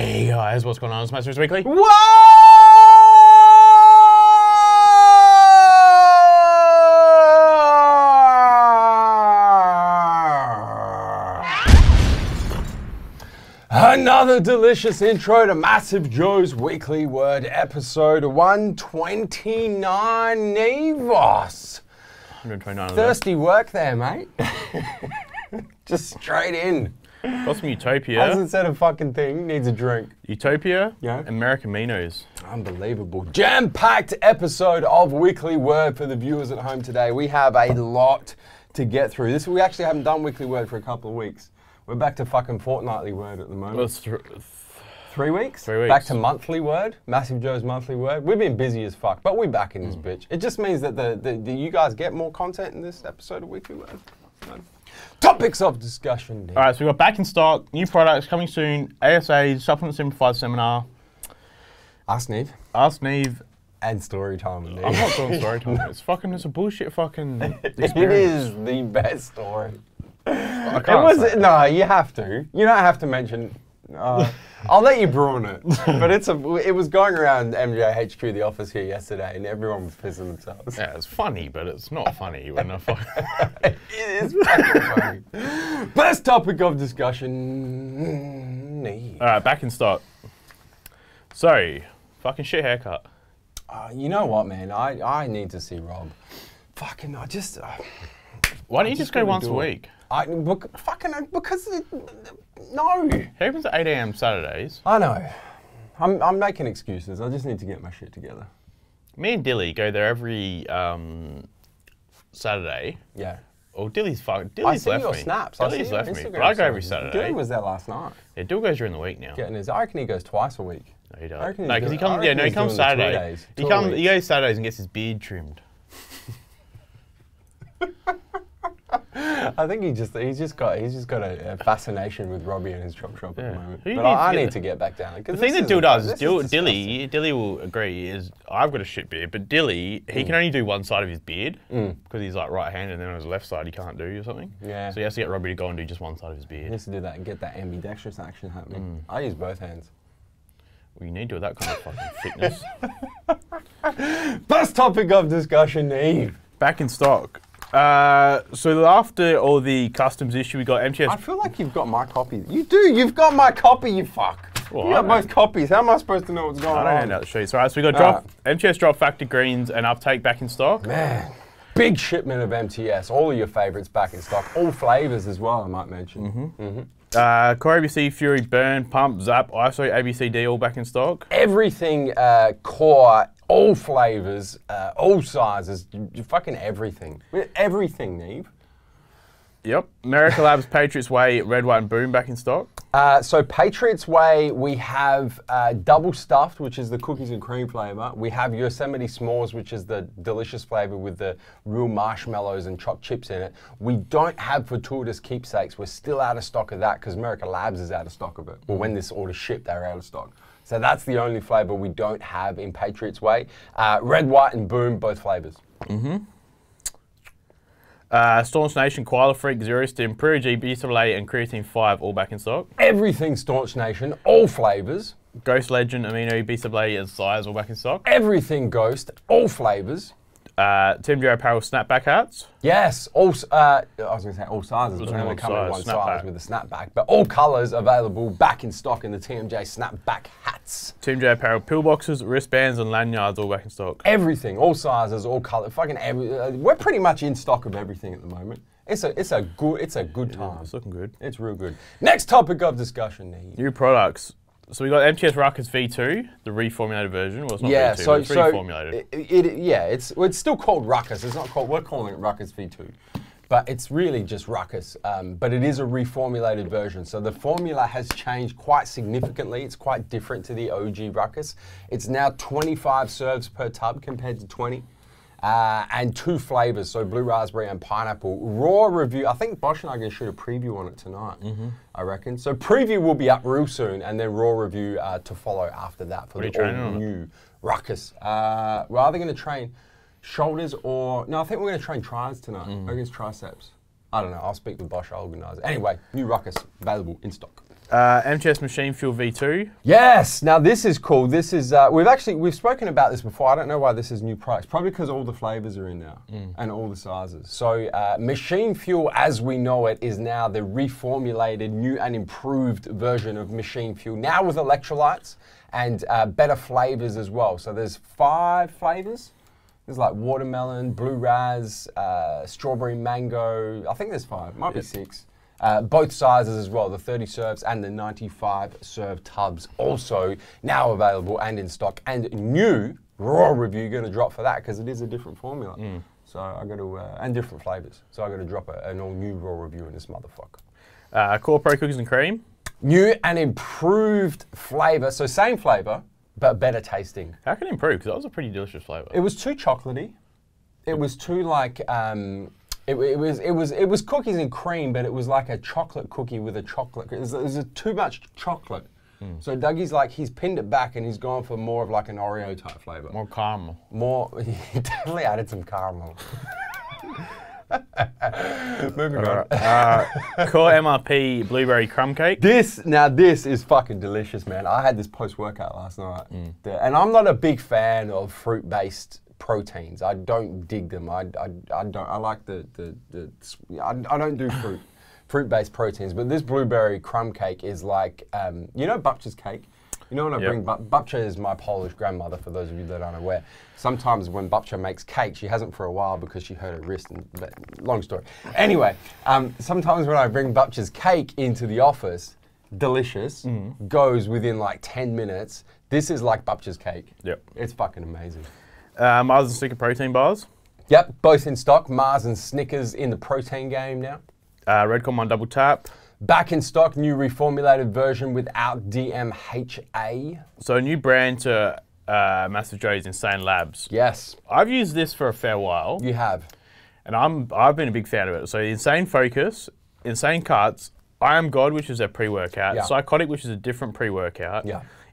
Hey guys, what's going on? It's MassiveJoes Weekly. Whoa! Another delicious intro to MassiveJoes Weekly Word episode 129. Nevos. 129. Thirsty work there, mate. Just straight in. Got some Utopia. Hasn't said a fucking thing. Needs a drink. Utopia. Yeah. American Minos. Unbelievable. Jam-packed episode of Weekly Word for the viewers at home today. We have a lot to get through. We actually haven't done Weekly Word for a couple of weeks. We're back to fucking fortnightly word at the moment. Well, it's 3 weeks? 3 weeks. Back to monthly word. MassiveJoes monthly word. We've been busy as fuck, but we're back in this bitch. It just means that you guys get more content in this episode of Weekly Word. Topics of discussion. All right, so we've got back in stock, new products coming soon, ASA, Supplement Simplified Seminar. AskNeve. AskNeve. And story time. I'm not doing story time. It's a bullshit fucking experience. It is the best story. I can't say. No, you have to. You don't have to mention. I'll let you brawn it. But it was going around MJ HQ, the office here yesterday, and everyone was pissing themselves. Yeah, it's funny, but it's not funny when I fucking... It is fucking funny. Best topic of discussion. All right, back in stock. So, fucking shit haircut. You know what, man? I need to see Rob. Fucking, Why don't you just go once a week? Because no. It opens at 8 AM Saturdays. I know. I'm making excuses. I just need to get my shit together. Me and Dilly go there every Saturday. Yeah. Oh, Dilly's left me. I see your snaps. Dilly's left me, but I go every Saturday. Dilly was there last night. Yeah, Dill goes during the week now. I reckon he goes twice a week. No, he doesn't. No, because he comes. Yeah, no, he comes Saturday. He goes Saturdays and gets his beard trimmed. I think he's just got a fascination with Robbie and his chop shop at the moment. But I need to get back down. The thing that Dill does is Dilly will agree is I've got a shit beard, but Dilly he can only do one side of his beard because he's like right-handed, and then on his left side he can't do or something. Yeah. So he has to get Robbie to go and do just one side of his beard. He needs to do that and get that ambidextrous action happening. I use both hands. Well, you need to do that kind of fucking fitness. Best topic of discussion, Neve. Back in stock. So after all the customs issue, we got MTS. I feel like you've got my copy. You do. You've got my copy. You fuck. Well, you got both copies. How am I supposed to know what's going on? I don't hand out the sheets. All right. So we got MTS drop factor greens and uptake back in stock. Man, big shipment of MTS. All of your favorites back in stock. All flavors as well. I might mention. Core ABC, Fury, Burn, Pump, Zap, ISO, ABCD, all back in stock. Everything core. All flavors, all sizes, fucking everything. Everything, Neve. Yep. America Labs, Patriots Way, Red, White, and Boom back in stock. So Patriots Way, we have double stuffed, which is the cookies and cream flavor. We have Yosemite S'mores, which is the delicious flavor with the real marshmallows and chopped chips in it. We don't have Fortuitous Keepsakes. We're still out of stock of that because America Labs is out of stock of it. Well, when this order shipped, they're out of stock. So that's the only flavor we don't have in Patriots Way. Red, White, and Boom, both flavors. Staunch Nation, Koala Freak, Zero Stim, Prairie G, BSAA, and Creatine 5, all back in stock. Everything Staunch Nation, all flavors. Ghost Legend, Amino, BSAA, and Size, all back in stock. Everything Ghost, all flavors. TMJ Apparel snapback hats. Yes, I was going to say all sizes, but then we come in one size with the snapback. But all colours available back in stock in the TMJ snapback hats. TMJ Apparel pillboxes, wristbands, and lanyards all back in stock. Everything, all sizes, all colours, fucking we're pretty much in stock of everything at the moment. It's a good time. It's looking good. It's real good. Next topic of discussion, Neve. New products. So we got MTS Ruckus V2, the reformulated version. Well, it's not V2, but it's reformulated. It's still called Ruckus. It's not called. We're calling it Ruckus V2, but it's really just Ruckus. But it is a reformulated version. So the formula has changed quite significantly. It's quite different to the OG Ruckus. It's now 25 serves per tub compared to 20. And 2 flavors, so blue raspberry and pineapple. Raw review, I think Bosch and I are going to shoot a preview on it tonight, I reckon. So preview will be up real soon, and then raw review to follow after that for the all-new Ruckus. We're either going to train shoulders or... No, I think we're going to train tris tonight. I think it's triceps. I don't know, I'll speak with Bosch, I'll organise it. Anyway, new Ruckus, available in stock. MTS Machine Fuel V2. Yes. Now this is cool. This is we've spoken about this before. I don't know why this is new products. Probably because all the flavors are in now and all the sizes. So Machine Fuel, as we know it, is now the reformulated, new and improved version of Machine Fuel. Now with electrolytes and better flavors as well. So there's 5 flavors. There's like watermelon, blue raz, strawberry mango. I think there's 5. Might be 6. Both sizes as well, the 30 serves and the 95 serve tubs, also now available and in stock. And new raw review going to drop for that because it is a different formula. So I got to and different flavors. So I got to drop an all new raw review in this motherfucker. Core Pro Cookies and Cream. New and improved flavor, so same flavor but better tasting. How can it improve? Because that was a pretty delicious flavor. It was too chocolatey. It was too like. It was cookies and cream, but it was like a chocolate cookie with a chocolate. It was too much chocolate. So Dougie's like, he's pinned it back and he's gone for more of like an Oreo type flavor. More caramel. He definitely added some caramel. Moving on. Core MRP Blueberry Crumb Cake. This is fucking delicious, man. I had this post-workout last night. And I'm not a big fan of fruit-based proteins. I don't dig them. I don't. I like I don't do fruit-based proteins. But this blueberry crumb cake is like, you know, Bupcha's cake. You know when I bring Bupcha is my Polish grandmother. For those of you that aren't aware, sometimes when Bupcha makes cake, she hasn't for a while because she hurt her wrist. But long story. Anyway, sometimes when I bring Bupcha's cake into the office, delicious, goes within like 10 minutes. This is like Bupcha's cake. Yep. It's fucking amazing. Mars and Snicker protein bars. Yep, both in stock. Mars and Snickers in the protein game now. Redcom on Double Tap. Back in stock, new reformulated version without DMHA. So a new brand to MassiveJoes Insane Labs. Yes. I've used this for a fair while. You have. And I've been a big fan of it. So Insane Focus, Insane Cuts, I Am God, which is their pre-workout, Psychotic, which is a different pre-workout,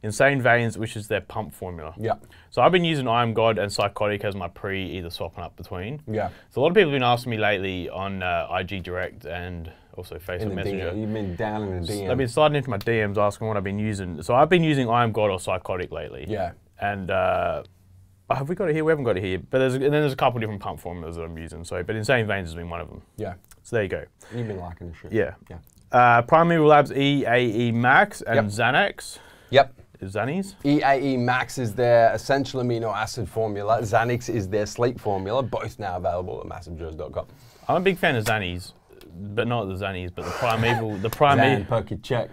Insane Veins, which is their pump formula. So I've been using I Am God and Psychotic as my either swapping up between. So a lot of people have been asking me lately on IG Direct and also Facebook Messenger. You've been down in the DM. They've been sliding into my DMs asking what I've been using. So I've been using I Am God or Psychotic lately. And have we got it here? We haven't got it here. But there's a couple different pump formulas that I'm using. So, but Insane Veins has been one of them. So there you go. You've been liking the shit. Primeval Labs EAE Max and Xanax. Xannies. EAE Max is their essential amino acid formula. Xanax is their sleep formula. Both now available at MassiveJoes.com. I'm a big fan of Xannies, but not the Xannies, but the Primeval. Zan, Perky, check.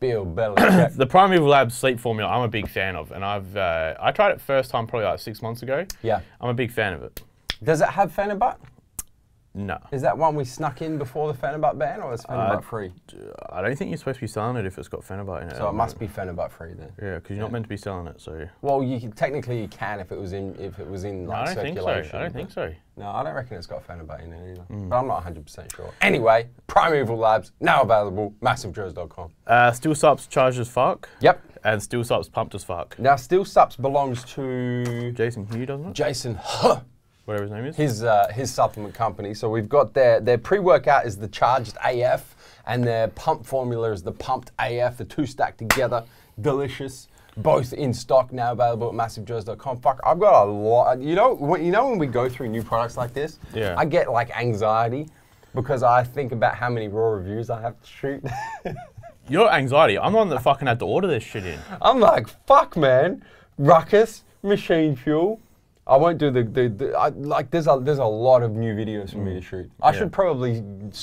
Bill, Belly, check. The Primeval Labs sleep formula, I'm a big fan of, and I tried it first time probably like 6 months ago. I'm a big fan of it. Does it have Phenibut? No. Is that one we snuck in before the Phenibut ban, or is Phenibut free? I don't think you're supposed to be selling it if it's got Phenibut in it. So it must be Phenibut free then. Yeah, because you're not meant to be selling it. So. Well, technically you can if it was in like circulation. I don't think so. No, I don't reckon it's got Phenibut in it either. But I'm not 100% sure. Anyway, Primeval Labs now available. MassiveJoes.com. Still Sups charged as fuck. And Still Sups pumped as fuck. Now Still Sups belongs to Jason Hugh, doesn't it? Jason. Whatever his name is. His supplement company. So we've got their pre-workout is the Charged AF, and their pump formula is the Pumped AF. The two stacked together, delicious. Both in stock now, available at MassiveJoes.com. Fuck, I've got a lot. You know when we go through new products like this, I get like anxiety because I think about how many raw reviews I have to shoot. Your anxiety. I'm the one that fucking had to order this shit in. I'm like, fuck, man. Ruckus, Machine Fuel. I won't do there's a lot of new videos for me to shoot.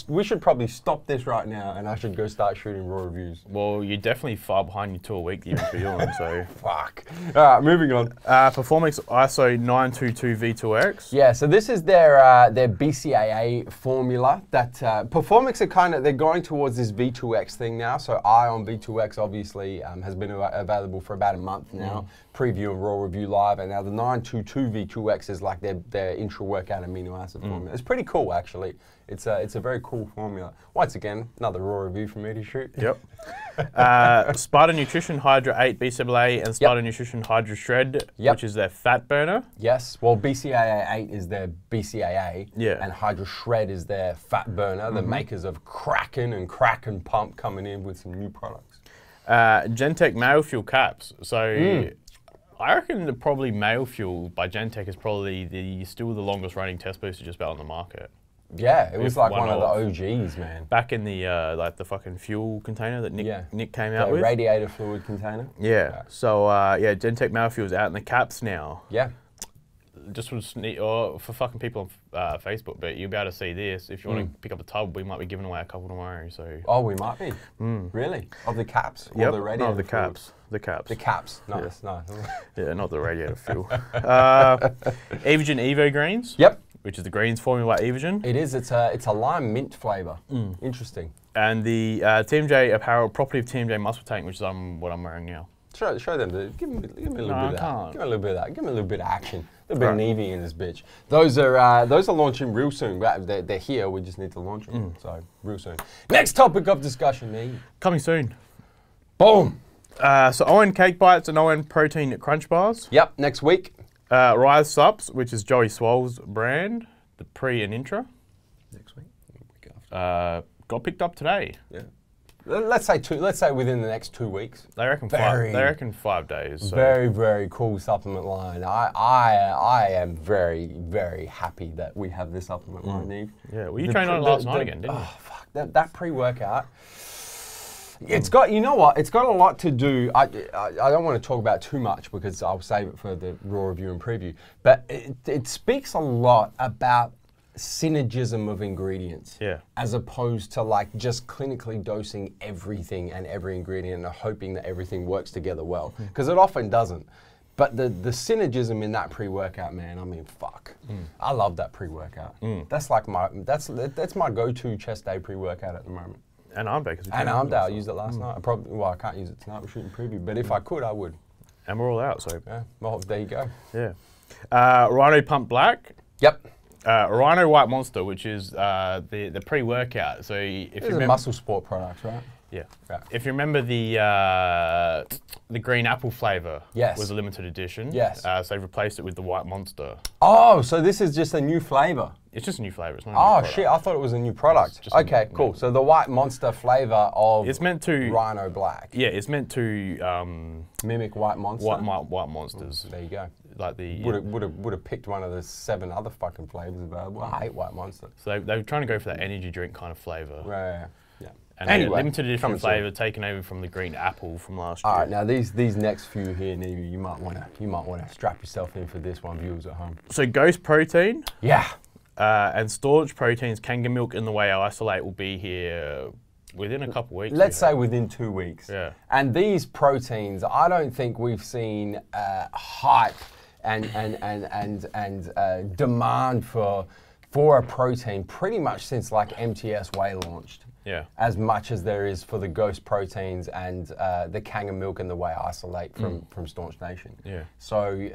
We should probably stop this right now and I should go start shooting raw reviews. Well, you're definitely far behind your 2 a week that you're doing, so. Fuck. All right, moving on. Performix ISO 922 V2X. Yeah, so this is their BCAA formula that Performix are they're going towards this V2X thing now. So Ion V2X obviously has been available for about a month now. Preview and raw review live, and now the 922 V2X is like their intra-workout amino acid formula. It's pretty cool, actually. It's a very cool formula. Once again, another raw review for me to shoot. Sparta Nutrition Hydra 8 BCAA and Sparta Nutrition Hydra Shred, which is their fat burner. Yes, well BCAA 8 is their BCAA, and Hydra Shred is their fat burner. The makers of Kraken and Kraken Pump coming in with some new products. Gentek male fuel caps. So I reckon that probably male fuel by Gentek is probably still the longest running test booster just about on the market. Yeah, it was like one of the OGs, man. Back in the like the fucking fuel container that Nick came out with. Radiator fluid container. Yeah. So yeah, Gentek male fuel's out in the caps now. Yeah. Just for fucking people on Facebook, but you'll be able to see this. If you want to pick up a tub, we might be giving away a couple tomorrow. So. Oh, we might be. Really? Of the caps? Yep. Or the radiator No, the fluid? caps. The caps. The caps. Nice, nice. Yeah, not the radiator fuel. Evogen Evo Greens. Yep. Which is the greens formula Evogen. It is. It's a lime mint flavour. Interesting. And the TMJ Apparel property of TMJ Muscle Tank, which is what I'm wearing now. Show them. Give me a little bit of that. Give me a little bit of that. Give me a little bit of action. A little bit of Neve in this bitch. Those are launching real soon. They're here. We just need to launch them. So real soon. Next topic of discussion, Neve. Coming soon. Boom. So ON Cake Bites and ON Protein Crunch Bars. Yep. Next week. Rise Sups, which is Joey Swole's brand, the Pre and Intra. Next week. Week after. Got picked up today. Yeah. Let's say within the next 2 weeks. They reckon 5 days. So. Very, very cool supplement line. I am very, very happy that we have this supplement line, Neve. Yeah, well you trained on it last night again, didn't you? Oh fuck, that pre-workout. It's got, you know what? It's got a lot to do. I don't want to talk about too much because I'll save it for the raw review and preview. But it speaks a lot about synergism of ingredients, as opposed to like just clinically dosing everything and every ingredient and hoping that everything works together well, because it often doesn't. But the synergism in that pre-workout, man, I mean, fuck. I love that pre-workout. That's like that's my go-to chest day pre-workout at the moment. And arm day. And arm day, I used it last night. I can't use it tonight, we're shooting preview, but if I could, I would. And we're all out, so. Yeah, well, there you go. Yeah. Rhino Pump Black. Yep. Rhino White Monster, which is the pre-workout. So if you remember, muscle sport products, right? Yeah. If you remember the green apple flavour was a limited edition. Yes. So they've replaced it with the White Monster. Oh, so this is just a new flavour. It's just a new flavour. It's not a new product. Shit! I thought it was a new product. Okay, cool. So the White Monster flavour of Rhino Black. Yeah, it's meant to mimic White Monster. White Monsters. There you go. Like the would have picked one of the 7 other fucking flavours available. I hate White Monster. So they were trying to go for that energy drink kind of flavour. Right. Yeah. And anyway, limited edition flavour taken over from the green apple from last year. All right, now these next few here, Neve, you might want to strap yourself in for this one, viewers at home. So Ghost Protein. Yeah. And Storage Proteins, Kangaroo Milk and the Whey Isolate will be here within a couple of weeks. Let's say within 2 weeks. Yeah. And these proteins, I don't think we've seen hype and demand for a protein pretty much since like MTS Whey launched. Yeah. As much as there is for the Ghost Proteins and the Kangaroo Milk and the Whey Isolate from Staunch Nation. Yeah. So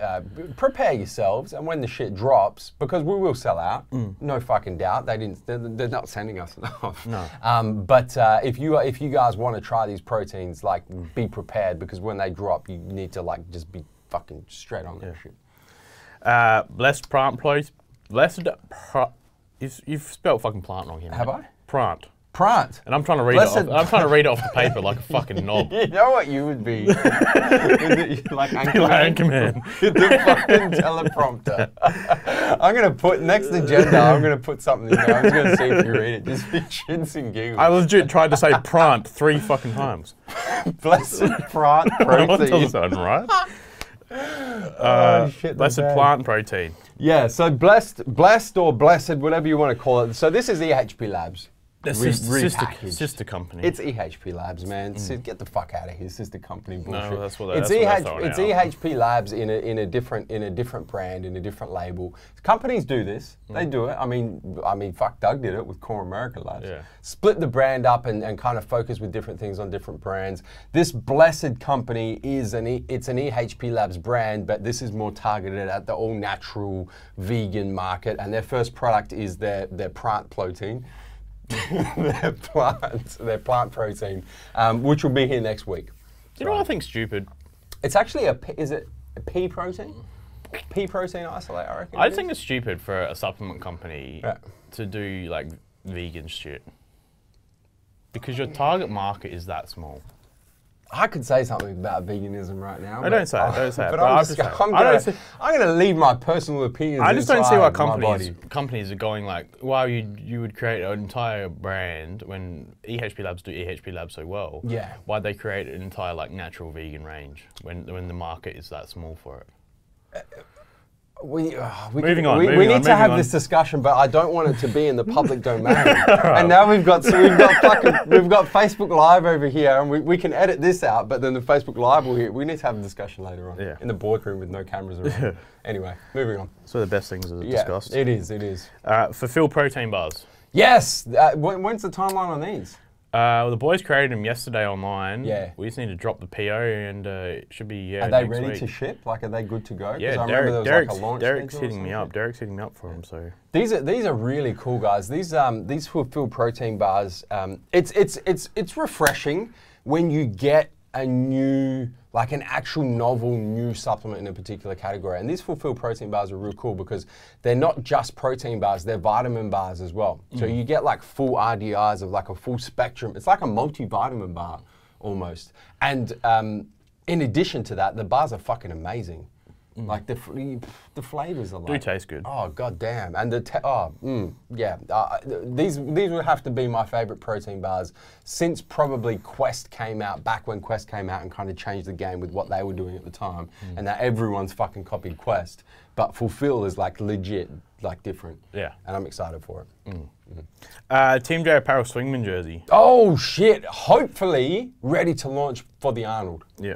prepare yourselves, and when the shit drops, because we will sell out, no fucking doubt. They're not sending us enough. No. But if you guys want to try these proteins, like be prepared, because when they drop, you need to like just be fucking straight on that shit. Blessed plant place. You've spelled fucking plant wrong here. Have I? Plant. Prant. And I'm trying to read it off. I'm trying to read it off the paper like a fucking knob. You know what you would be? Like Anchorman. The fucking teleprompter. I'm gonna put next agenda. I'm gonna put something in there. I'm just gonna see if you read it. Just be shits and giggles. I legit tried to say prant 3 fucking times. Blessed plant protein. That sound right. Shit, blessed plant protein. Yeah. So blessed or blessed, whatever you want to call it. So this is EHP Labs. Sister company. It's EHP Labs, man. Get the fuck out of here, sister company bullshit. No, that's what it's EHP Labs in a different brand, in a different label. Companies do this. They do it. I mean, fuck, Doug did it with Core America Labs. Yeah. Split the brand up and kind of focus with different things on different brands. This Blessed company is it's an EHP Labs brand, but this is more targeted at the all natural vegan market. And their first product is their plant protein. their plant protein, which will be here next week. You know what I think's stupid? It's actually is it a pea protein? Pea protein isolate, I reckon. I think it's stupid for a supplement company to do like vegan shit. Because your target market is that small. I could say something about veganism right now. Don't say it. Don't say it. But I'm going to leave my personal opinions. I just don't see why companies are going like, wow, you would create an entire brand when EHP Labs do EHP Labs so well. Yeah. Why'd they create an entire like natural vegan range when the market is that small for it? We need to have this discussion, but I don't want it to be in the public domain. And now we've got Facebook Live over here, and we can edit this out, but then the Facebook Live will hear. We need to have a discussion later on in the boardroom with no cameras around. Anyway, moving on. So the best things are discussed. It is. It is. Fulfill protein bars. Yes. When's the timeline on these? Well, the boys created them yesterday online. Yeah. We just need to drop the PO and it should be, Are they ready to ship? Like, are they good to go? Yeah, Derek's hitting me up. Derek's hitting me up for them, so. These are really cool, guys. These Fulfill protein bars, it's refreshing when you get a new, like an actual novel new supplement in a particular category. And these Fulfill protein bars are real cool because they're not just protein bars, they're vitamin bars as well. So you get like full RDIs of like a full spectrum. It's like a multivitamin bar almost. And in addition to that, the bars are fucking amazing. Like the flavors are like... Do taste good. Oh, goddamn. And these would have to be my favorite protein bars since probably Quest came out, back when Quest came out and kind of changed the game with what they were doing at the time. And now everyone's fucking copied Quest. But Fulfill is like legit, like different. Yeah. And I'm excited for it. TMJ Apparel Swingman jersey. Oh, shit. Hopefully ready to launch for the Arnold. Yeah.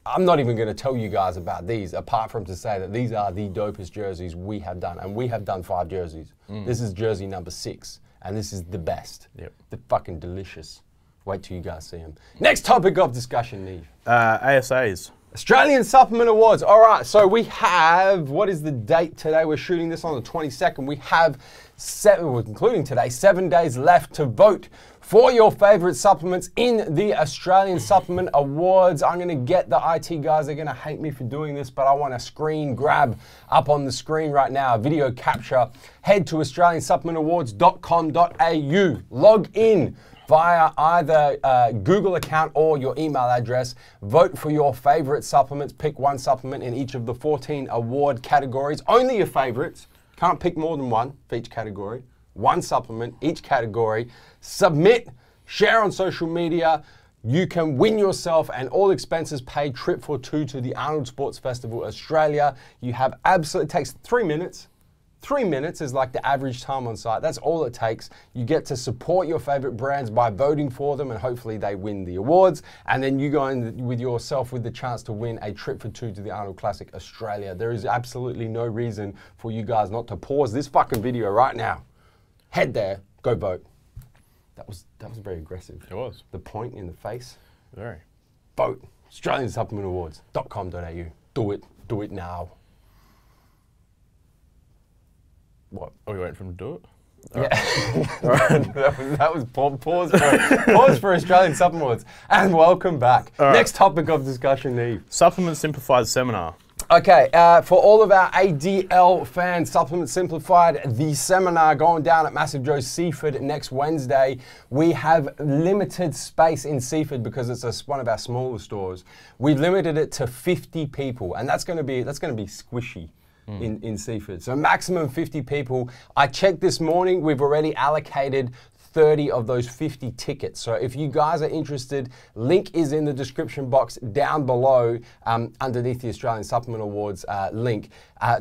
I'm not even going to tell you guys about these, apart from to say that these are the dopest jerseys we have done. And we have done 5 jerseys. This is jersey number 6. And this is the best. Yep. They're fucking delicious. Wait till you guys see them. Next topic of discussion, Neve. ASAs. Australian Supplement Awards. All right, so we have, what is the date today? We're shooting this on the 22nd. We have, including today, 7 days left to vote for your favorite supplements in the Australian Supplement Awards. I'm going to get the IT guys, they're going to hate me for doing this, but I want a screen grab up on the screen right now, video capture. Head to australiansupplementawards.com.au. Log in via either Google account or your email address. Vote for your favorite supplements. Pick one supplement in each of the 14 award categories. Only your favorites. Can't pick more than one for each category. One supplement, each category. Submit, share on social media. You can win yourself an all expenses paid trip for 2 to the Arnold Sports Festival Australia. You have it takes 3 minutes. 3 minutes is like the average time on site. That's all it takes. You get to support your favorite brands by voting for them, and hopefully they win the awards. And then you go in with yourself with the chance to win a trip for 2 to the Arnold Classic Australia. There is absolutely no reason for you guys not to pause this fucking video right now. Head there, go vote. That was very aggressive. It was. The point in the face. Very. Vote. AustralianSupplementAwards.com.au. Do it now. What? Are we waiting for him to do it? Yeah. that was pause for Australian Supplement Awards. And welcome back. Next topic of discussion, Neve. Supplement Simplified seminar. Okay, for all of our ADL fans, Supplement Simplified, the seminar going down at MassiveJoes Seaford next Wednesday. We have limited space in Seaford because it's one of our smaller stores. We've limited it to 50 people, and that's going to be squishy. In Seaford. So maximum 50 people. I checked this morning, we've already allocated 30 of those 50 tickets. So if you guys are interested, link is in the description box down below underneath the Australian Supplement Awards link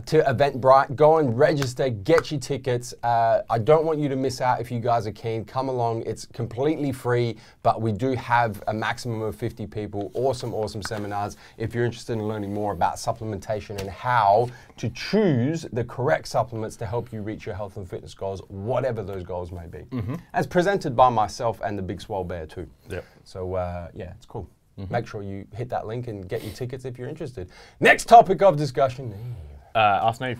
to Eventbrite. Go and register, get your tickets. I don't want you to miss out if you guys are keen. Come along, it's completely free, but we do have a maximum of 50 people. Awesome, awesome seminars. If you're interested in learning more about supplementation and how to choose the correct supplements to help you reach your health and fitness goals, whatever those goals may be. As presented by myself and the Big Swole Bear too. Yep. So yeah, it's cool. Make sure you hit that link and get your tickets if you're interested. Next topic of discussion. AskNeve.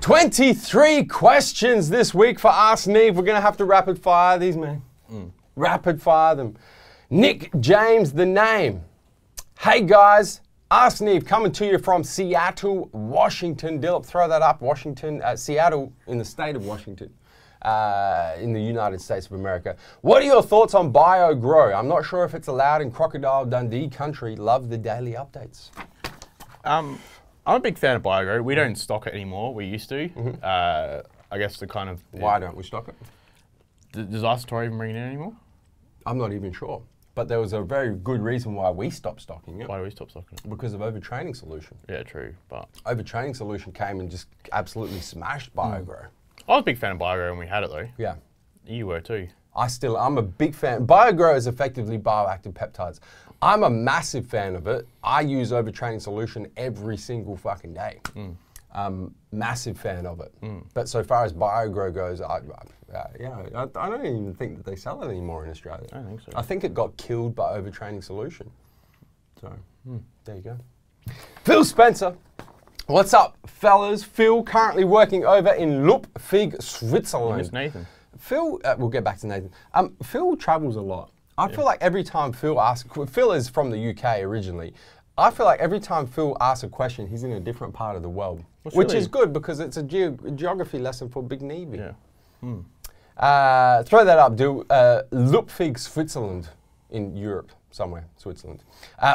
23 questions this week for AskNeve. We're going to have to rapid fire these, man. Rapid fire them. Nick James, the name. Hey guys, AskNeve coming to you from Seattle, Washington. Dilip, throw that up. Washington, Seattle in the state of Washington. in the United States of America. What are your thoughts on BioGrow? I'm not sure if it's allowed in Crocodile Dundee country. Love the daily updates. I'm a big fan of BioGrow. We don't stock it anymore. We used to. I guess the kind of... Why don't we stock it? Does Isotor even bring it in anymore? I'm not even sure. But there was a very good reason why we stopped stocking it. Why do we stop stocking it? Because of Overtraining Solution. Yeah, true. But Overtraining Solution came and just absolutely smashed BioGrow. I was a big fan of BioGrow when we had it, though. Yeah. You were too. I'm a big fan. BioGrow is effectively bioactive peptides. I'm a massive fan of it. I use Overtraining Solution every single fucking day. Massive fan of it. But so far as BioGrow goes, I don't even think that they sell it anymore in Australia. I don't think so. I think it got killed by Overtraining Solution. So, there you go. Phil Spencer. What's up, fellas? Phil, currently working over in Leipzig, Switzerland. It's Nathan. Phil, we'll get back to Nathan. Phil travels a lot. I feel like every time Phil is from the UK originally. I feel like every time Phil asks a question, he's in a different part of the world, which is good because it's a geography lesson for Big Neve. Yeah. Throw that up, dude. Leipzig, Switzerland, in Europe, somewhere, Switzerland.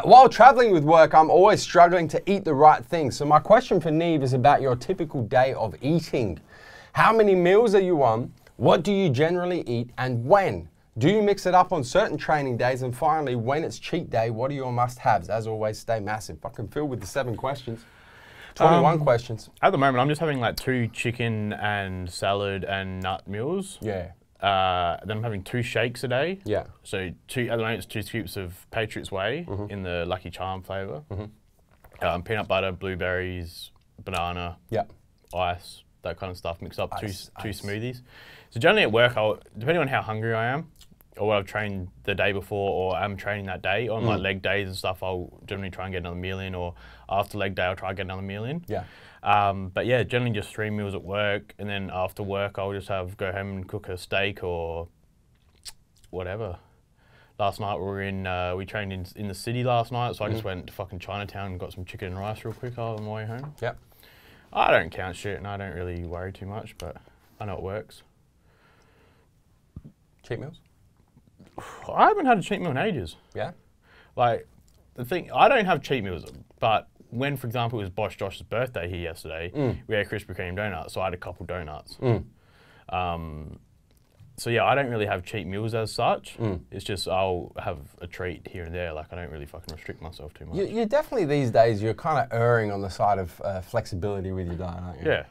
While traveling with work, I'm always struggling to eat the right thing. So my question for Neve is about your typical day of eating. How many meals are you on? What do you generally eat and when? Do you mix it up on certain training days? And finally, when it's cheat day, what are your must-haves? As always, stay massive. Fucking Phil with the 7 questions. 21 questions. At the moment, I'm just having like 2 chicken and salad and nut meals. Yeah. Then I'm having 2 shakes a day. Yeah. So at the moment, it's 2 scoops of Patriots Way in the Lucky Charm flavour. Peanut butter, blueberries, banana, ice, that kind of stuff. Mix up two smoothies. So generally at work, depending on how hungry I am, or what I've trained the day before, or I'm training that day, on like leg days and stuff, I'll generally try and get another meal in, or after leg day, I'll try and get another meal in. Yeah. But yeah, generally just 3 meals at work, and then after work, I'll just go home and cook a steak or whatever. Last night we trained in the city last night, so I just went to fucking Chinatown and got some chicken and rice real quick on my way home. Yep. I don't count shit, and I don't really worry too much, but I know it works. Cheat meals? I haven't had a cheat meal in ages. Yeah? Like, the thing, I don't have cheat meals, but when, for example, it was Boss Josh's birthday here yesterday, we had Krispy Kreme donuts, so I had a couple donuts. So yeah, I don't really have cheat meals as such. It's just I'll have a treat here and there. Like, I don't really fucking restrict myself too much. You're definitely, these days, you're kind of erring on the side of flexibility with your diet, aren't you? Yeah.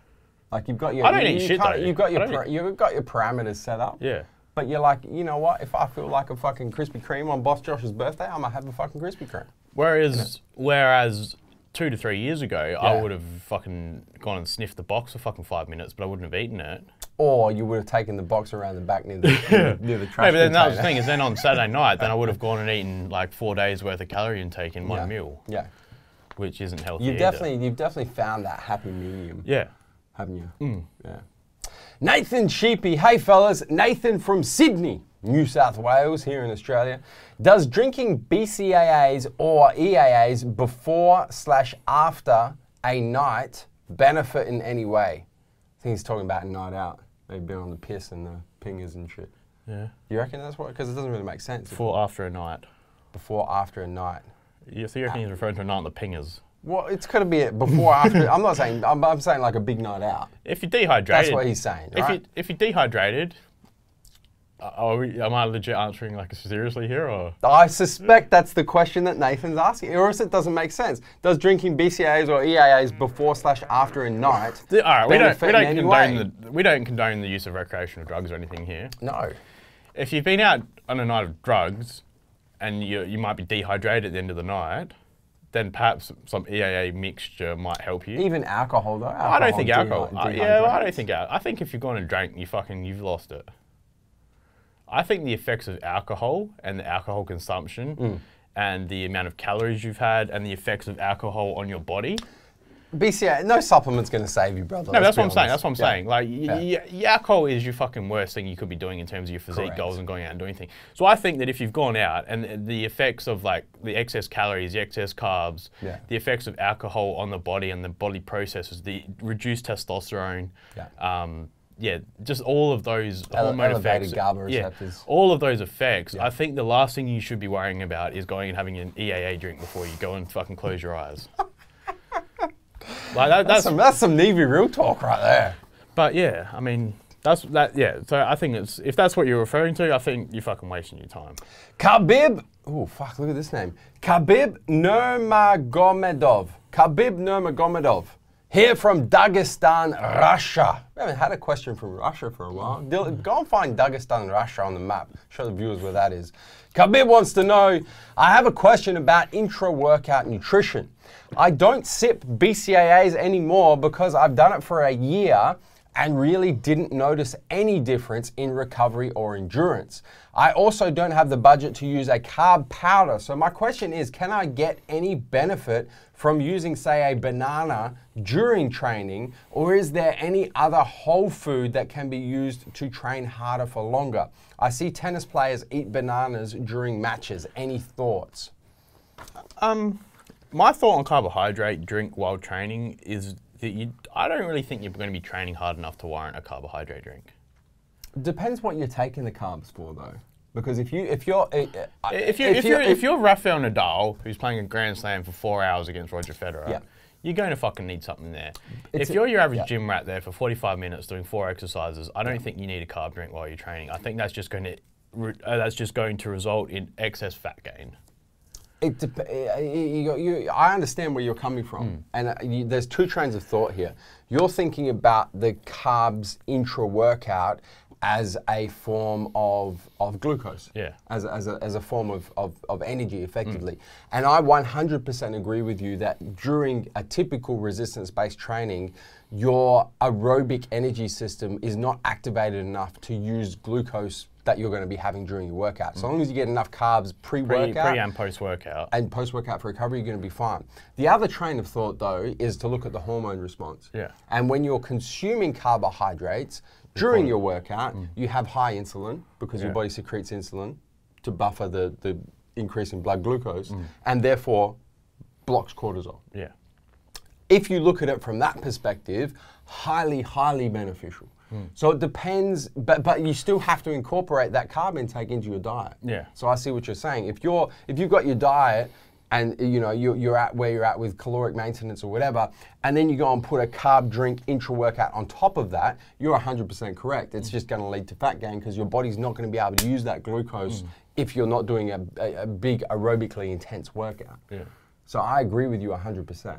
Like, you've got your... I don't eat shit, though. You've got your parameters set up. Yeah. But you're like, you know what? If I feel like a fucking Krispy Kreme on Boss Josh's birthday, I'm going to have a fucking Krispy Kreme. Whereas 2 to 3 years ago, I would have fucking gone and sniffed the box for fucking 5 minutes, but I wouldn't have eaten it. Or you would have taken the box around the back near the trash No, but then that was the thing, is then on Saturday night, then I would have gone and eaten like 4 days worth of calorie intake in one meal. Yeah. Which isn't healthy You've definitely found that happy medium. Yeah. Haven't you? Yeah. Nathan Sheepy. Hey fellas, Nathan from Sydney, New South Wales, here in Australia. Does drinking BCAAs or EAAs before/after a night benefit in any way? I think he's talking about a night out. They've been on the piss and the pingers and shit. Yeah. You reckon that's what? Because it doesn't really make sense. Before, after a night. Before, after a night. Yeah, so you reckon he's referring to a night on the pingers? Well, it's got to be before, after. I'm not saying, I'm saying like a big night out. If you're dehydrated. That's what he's saying, right? If you're dehydrated, am I legit answering like seriously here, or? I suspect that's the question that Nathan's asking, or else it doesn't make sense. Does drinking BCAAs or EAAs before/after a night all right, we don't condone the use of recreational drugs or anything here. No. If you've been out on a night of drugs and you might be dehydrated at the end of the night, then perhaps some EAA mixture might help you. Even alcohol though? I don't think alcohol. I think if you've gone and drank, you've lost it. I think the effects of alcohol and the alcohol consumption and the amount of calories you've had and the effects of alcohol on your body. BCA, no supplement's going to save you, brother. No, that's what I'm saying. That's what I'm saying. Like, alcohol is your fucking worst thing you could be doing in terms of your physique goals and going out and doing things. So I think that if you've gone out and the effects of like the excess calories, the excess carbs, the effects of alcohol on the body and the body processes, the reduced testosterone, yeah, just all of those hormone effects. GABA receptors. All of those effects. Yeah. I think the last thing you should be worrying about is going and having an EAA drink before you go and fucking close your eyes. Like that's some Neve real talk right there. But yeah, I mean, yeah. So I think if that's what you're referring to, I think you're fucking wasting your time. Khabib, oh fuck, look at this name. Khabib Nurmagomedov. Khabib Nurmagomedov. Here from Dagestan, Russia. We haven't had a question from Russia for a while. Go and find Dagestan, Russia on the map. Show the viewers where that is. Khabib wants to know, I have a question about intra-workout nutrition. I don't sip BCAAs anymore because I've done it for a year and really didn't notice any difference in recovery or endurance. I also don't have the budget to use a carb powder. So my question is, can I get any benefit from using, say, a banana during training, or is there any other whole food that can be used to train harder for longer? I see tennis players eat bananas during matches. Any thoughts? My thought on carbohydrate drink while training is that I don't really think you're going to be training hard enough to warrant a carbohydrate drink. Depends what you're taking the carbs for, though. Because if you're Rafael Nadal, who's playing a Grand Slam for 4 hours against Roger Federer, you're going to fucking need something there. If you're your average gym rat there for 45 minutes doing 4 exercises, I don't think you need a carb drink while you're training. I think that's just going to result in excess fat gain. I understand where you're coming from, and there's two trains of thought here. You're thinking about the carbs intra-workout as a form of glucose, as a form of energy, effectively. And I 100% agree with you that during a typical resistance-based training, your aerobic energy system is not activated enough to use glucose that you're going to be having during your workout. So long as you get enough carbs pre-workout. Pre and post-workout. And post-workout for recovery, you're going to be fine. The other train of thought, though, is to look at the hormone response. Yeah. And when you're consuming carbohydrates during your workout, you have high insulin because your body secretes insulin to buffer the increase in blood glucose and therefore blocks cortisol. Yeah. If you look at it from that perspective, highly, highly beneficial. So it depends, but you still have to incorporate that carb intake into your diet. Yeah. So I see what you're saying. If you've got your diet and you're at where you're at with caloric maintenance or whatever, and then you go and put a carb drink intra-workout on top of that, you're 100% correct. It's just going to lead to fat gain because your body's not going to be able to use that glucose if you're not doing a big aerobically intense workout. Yeah. So I agree with you 100%.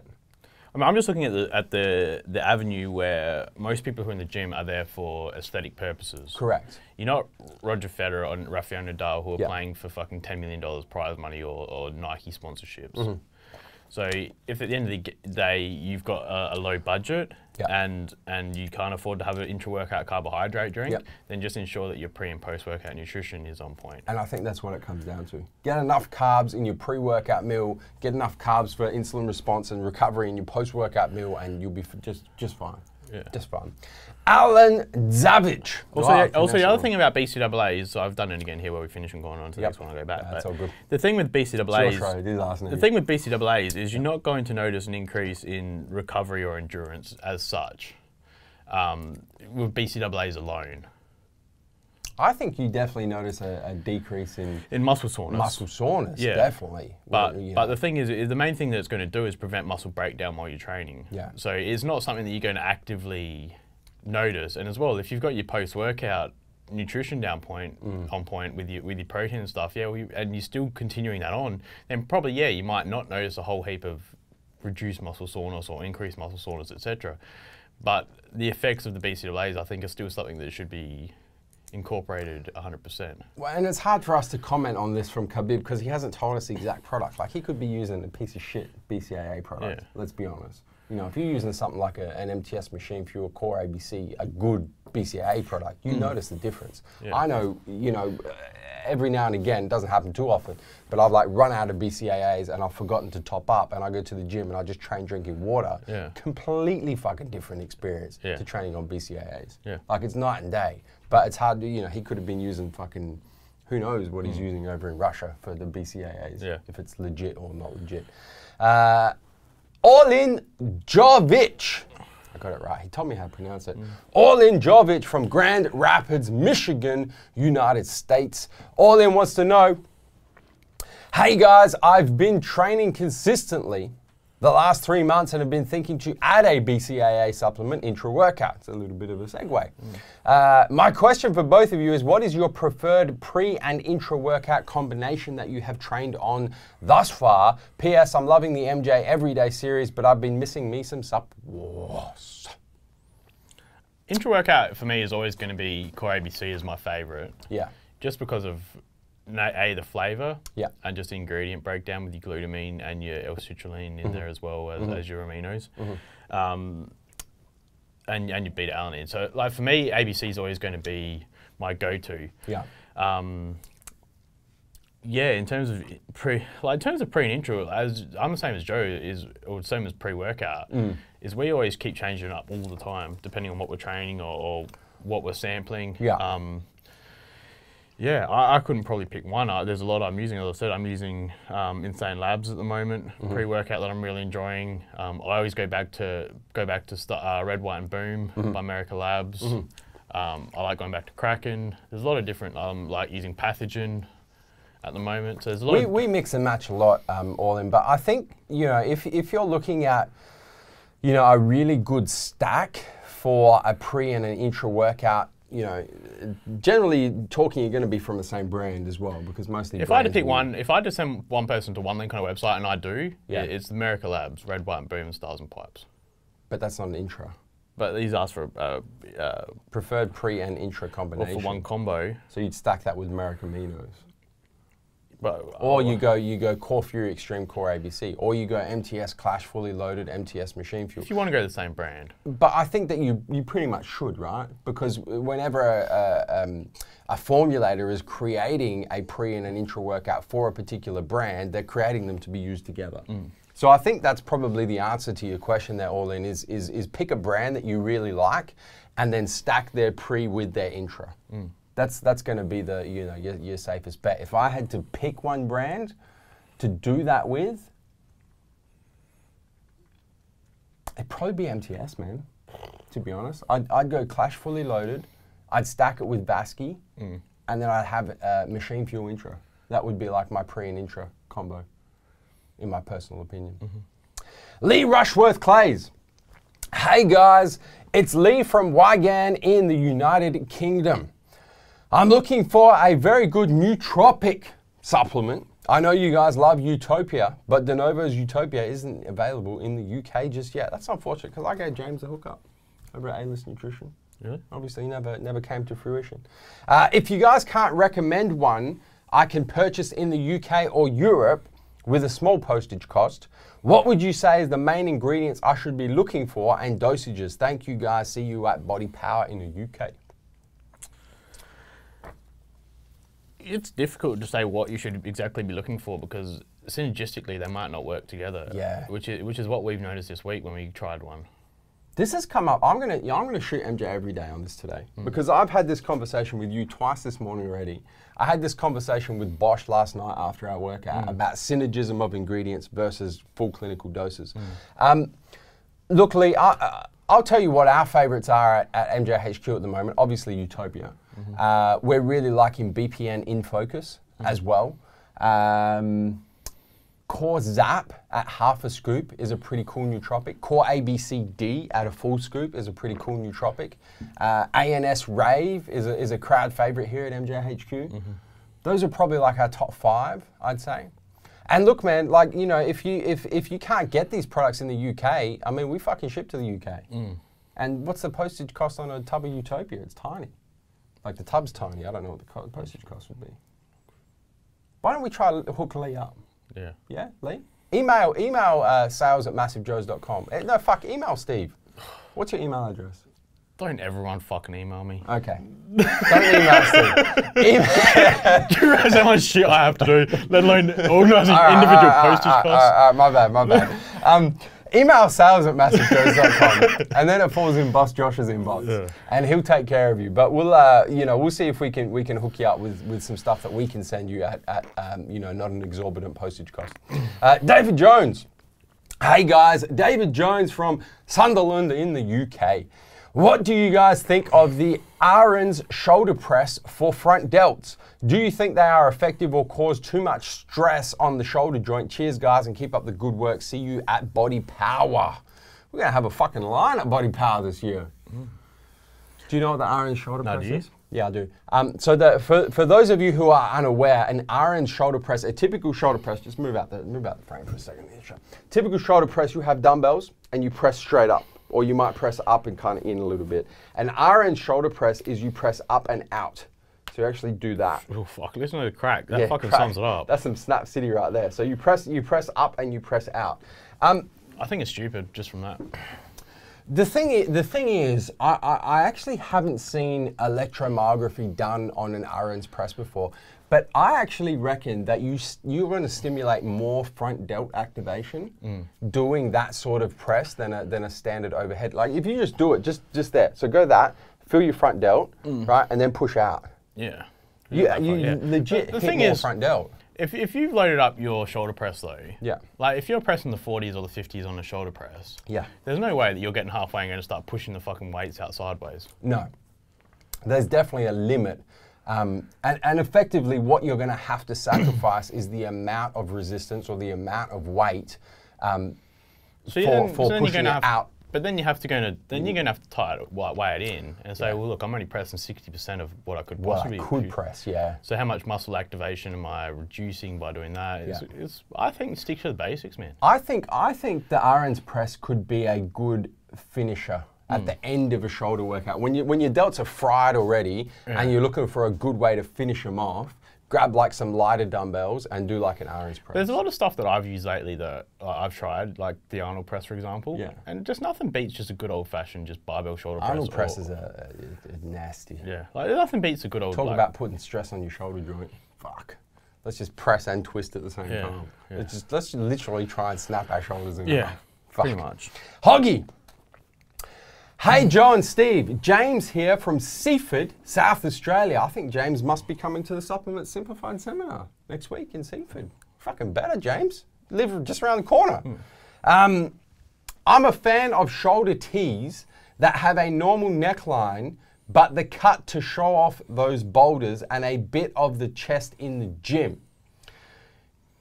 I mean, I'm just looking at the avenue where most people who are in the gym are there for aesthetic purposes. Correct. You're not Roger Federer or Rafael Nadal who are playing for fucking $10 million prize money or Nike sponsorships. So if at the end of the day you've got a low budget and you can't afford to have an intra-workout carbohydrate drink, then just ensure that your pre and post-workout nutrition is on point. And I think that's what it comes down to. Get enough carbs in your pre-workout meal, get enough carbs for insulin response and recovery in your post-workout meal, and you'll be just fine. Yeah. Just fun. Alan Zavic. Also, the other thing about BCAA is, so I've done it again here where we finish and going on to the next one, I'll go back. That's all good. The thing with BCAAs is you're not going to notice an increase in recovery or endurance as such with BCAAs alone. I think you definitely notice a decrease in muscle soreness. Muscle soreness, definitely. But the thing is, the main thing that it's going to do is prevent muscle breakdown while you're training. Yeah. So it's not something that you're going to actively notice. And as well, if you've got your post-workout nutrition on point with your protein and stuff, and you're still continuing that on, then probably you might not notice a whole heap of reduced muscle soreness or increased muscle soreness, etc. But the effects of the BCAAs, I think, are still something that should be incorporated 100%. Well, and it's hard for us to comment on this from Khabib because he hasn't told us the exact product. Like, he could be using a piece of shit BCAA product, let's be honest. You know, if you're using something like an MTS machine for your core ABC, a good BCAA product, you notice the difference. Yeah. I know, every now and again, it doesn't happen too often, but I've like run out of BCAAs and I've forgotten to top up and I go to the gym and I just train drinking water. Yeah. Completely fucking different experience to training on BCAAs. Yeah. Like, it's night and day, but it's hard to, he could have been using fucking, who knows what he's using over in Russia for the BCAAs, if it's legit or not legit. Olin Jovic. I got it right. He told me how to pronounce it. Orlin Jovic from Grand Rapids, Michigan, United States. Orlin wants to know, hey guys, I've been training consistently the last 3 months and have been thinking to add a BCAA supplement intra-workout. It's a little bit of a segue. My question for both of you is, what is your preferred pre and intra-workout combination that you have trained on thus far? P.S. I'm loving the MJ Everyday series, but I've been missing me some supplements. Intra-workout for me is always going to be Core ABC is my favorite. Yeah. Just because of the flavor, yeah, and just the ingredient breakdown with your glutamine and your L-citrulline in there as well as your aminos, and your beta-alanine. So, like for me, ABC is always going to be my go-to. Yeah. Yeah. In terms of pre and intra, I'm the same as Joe or the same as pre-workout. Is we always keep changing it up all the time, depending on what we're training or what we're sampling. Yeah. Yeah, I couldn't probably pick one. There's a lot I'm using. As I said, I'm using Insane Labs at the moment, pre-workout that I'm really enjoying. I always go back to Red, White, and Boom by America Labs. I like going back to Kraken. There's a lot of different. Like using Pathogen at the moment. So there's a lot. We mix and match a lot, all in. But I think if you're looking at a really good stack for a pre and an intra workout. Generally talking, you're going to be from the same brand as well, because mostly. If I had to pick one, if I had to send one person to one link on a website, and I do, it's America Labs, Red, White, and Boom, and Stars and Pipes. But that's not an intra. But these ask for preferred pre and intra combination. Or for one combo. So you'd stack that with America Aminos. But, or you go Core Fury Extreme Core ABC, or you go MTS Clash Fully Loaded, MTS Machine Fuel. If you want to go to the same brand. But I think that you pretty much should, right? Because whenever a formulator is creating a pre and an intra workout for a particular brand, they're creating them to be used together. So I think that's probably the answer to your question there, Orlin, is pick a brand that you really like and then stack their pre with their intra. That's going to be the your safest bet. If I had to pick one brand to do that with, it'd probably be MTS, man. To be honest, I'd go Clash Fully Loaded. I'd stack it with Vasky, and then I'd have Machine Fuel Intra. That would be like my pre and intra combo, in my personal opinion. Lee Rushworth Clays. Hey guys, it's Lee from Wigan in the United Kingdom. I'm looking for a very good nootropic supplement. I know you guys love Utopia, but Denovo's Utopia isn't available in the UK just yet. That's unfortunate, because I gave James a hookup over at A-List Nutrition. Really? Obviously never came to fruition. If you guys can't recommend one I can purchase in the UK or Europe with a small postage cost, what would you say is the main ingredients I should be looking for and dosages? Thank you guys. See you at Body Power in the UK. It's difficult to say what you should exactly be looking for, because synergistically they might not work together. Yeah. Which is what we've noticed this week when we tried one. This has come up. I'm gonna shoot MJ every day on this today, because I've had this conversation with you twice this morning already. I had this conversation with Bosch last night after our workout about synergism of ingredients versus full clinical doses. Look, Lee, I'll tell you what our favorites are at MJHQ at the moment. Obviously, Utopia. We're really liking BPN in focus as well. Core Zap at half a scoop is a pretty cool nootropic. Core ABCD at a full scoop is a pretty cool nootropic. ANS Rave is a crowd favorite here at MJHQ. Those are probably like our top 5, I'd say. And look, man, like, if you can't get these products in the UK, I mean, we fucking ship to the UK. And what's the postage cost on a tub of Utopia? It's tiny. Like, the tub's tiny. I don't know what the postage cost would be. Why don't we try to hook Lee up? Yeah. Yeah, Lee? Email sales@massivjoes.com. No, fuck, email Steve. What's your email address? Don't everyone fucking email me. Okay. Don't email Steve. Do you realize how much shit I have to do, let alone organising individual postage costs? My bad. Email sales@massivejoes.com, and then it falls in Boss Josh's inbox, and he'll take care of you. But we'll see if we can hook you up with some stuff that we can send you at not an exorbitant postage cost. David Jones. Hey guys, David Jones from Sunderland in the UK. What do you guys think of the Aaron's shoulder press for front delts? Do you think they are effective or cause too much stress on the shoulder joint? Cheers guys and keep up the good work. See you at Body Power. We're going to have a fucking line at Body Power this year. Do you know what the Aaron's shoulder press is? Yeah, I do. So for those of you who are unaware, an Aaron's shoulder press, a typical shoulder press, just move out the frame for a second. Typical shoulder press, you have dumbbells and you press straight up, or you might press up and kind of in a little bit. An Aaron's shoulder press is you press up and out. So you actually do that. Oh fuck, listen to the crack. That fucking sums it up. That's some Snap City right there. So you press up and you press out. I think it's stupid just from that. The thing is, I actually haven't seen electromyography done on an Aaron's press before, but I actually reckon that you're going to stimulate more front delt activation doing that sort of press than a standard overhead. Like if you just do it, just there. So go that, feel your front delt, right, and then push out. Yeah. You legit the hit thing more is, front delt. If you've loaded up your shoulder press though, yeah, like if you're pressing the 40s or the 50s on the shoulder press, yeah, there's no way that you're getting halfway and going to start pushing the fucking weights out sideways. No, there's definitely a limit, and effectively what you're going to have to sacrifice is the amount of resistance or the amount of weight for pushing it out. But then you have to you're going to have to weigh it in and say, well, look, I'm only pressing 60% of what I could possibly press, yeah. So how much muscle activation am I reducing by doing that? I think stick to the basics, man. I think the Aaron's press could be a good finisher at the end of a shoulder workout. When your delts are fried already and you're looking for a good way to finish them off, grab like some lighter dumbbells and do like an Aaron's press. There's a lot of stuff that I've used lately that I've tried, like the Arnold press, for example. Yeah. And just nothing beats just a good old-fashioned just barbell shoulder press. Arnold presses are nasty. Yeah. Like nothing beats a good old... Talk about putting stress on your shoulder joint. Fuck. Let's just press and twist at the same time. Yeah. Let's literally try and snap our shoulders in. Yeah, pretty much. Hoggy! Hey Joe and Steve, James here from Seaford, South Australia. I think James must be coming to the Supplement Simplified seminar next week in Seaford. Fucking better, James. Live just around the corner. I'm a fan of shoulder tees that have a normal neckline, but the cut to show off those boulders and a bit of the chest in the gym.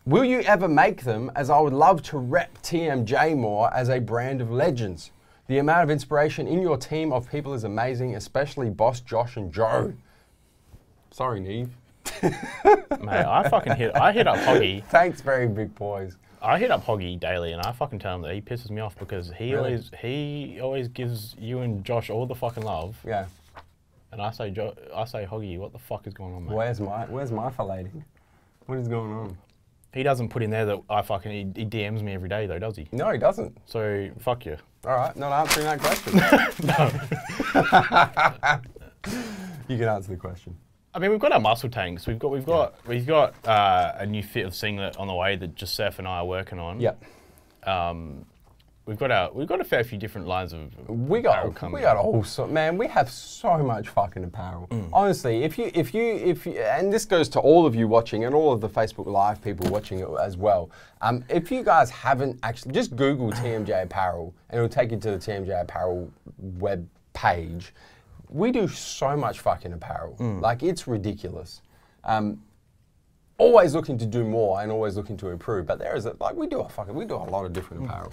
Will you ever make them, as I would love to rep TMJ more as a brand of legends? The amount of inspiration in your team of people is amazing, especially Boss Josh and Joe. Sorry, Neve. Mate, I hit up Hoggy. Thanks, very big boys. I hit up Hoggy daily and I fucking tell him that he pisses me off because he always gives you and Josh all the fucking love. Yeah. And I say Hoggy, what the fuck is going on, mate? Where's my filleting? What is going on? He doesn't put in there that he DMs me every day though, does he? No, he doesn't. So fuck you. All right, not answering that question. You can answer the question. I mean, we've got our muscle tanks. We've got a new fit of singlet on the way that just Seth and I are working on. Yep. We've got a fair few different lines of we got also, man, we have so much fucking apparel. Honestly, if you and this goes to all of you watching and all of the Facebook Live people watching it as well. If you guys haven't actually, just Google TMJ Apparel and it'll take you to the TMJ Apparel web page. We do so much fucking apparel. Like, it's ridiculous. Always looking to do more and always looking to improve, but we do a lot of different apparel.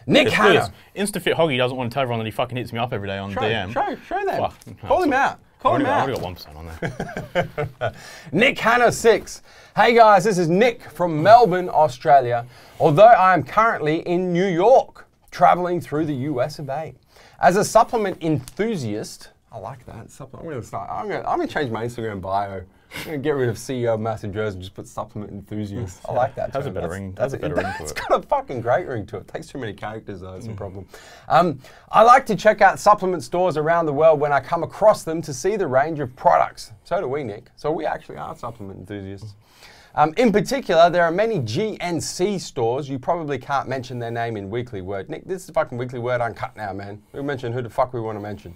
Nick Hanna. InstaFit Hoggy doesn't want to tell everyone that he fucking hits me up every day on DM. Show them. Call him out. Call him out. I've already got 1% on there. Nick Hanna 6. Hey guys, this is Nick from Melbourne, Australia. Although I am currently in New York, traveling through the US of A. As a supplement enthusiast, I like that. I'm gonna change my Instagram bio. I'm going to get rid of CEO of MassiveJoes and just put supplement enthusiast. I like that. Has a better ring. Has a better ring to it. It's got a fucking great ring to it. It takes too many characters though, it's a problem. I like to check out supplement stores around the world when I come across them to see the range of products. So do we, Nick. So we actually are supplement enthusiasts. In particular, there are many GNC stores. You probably can't mention their name in Weekly Word. Nick, this is fucking Weekly Word Uncut now, man. We'll mention who the fuck we want to mention.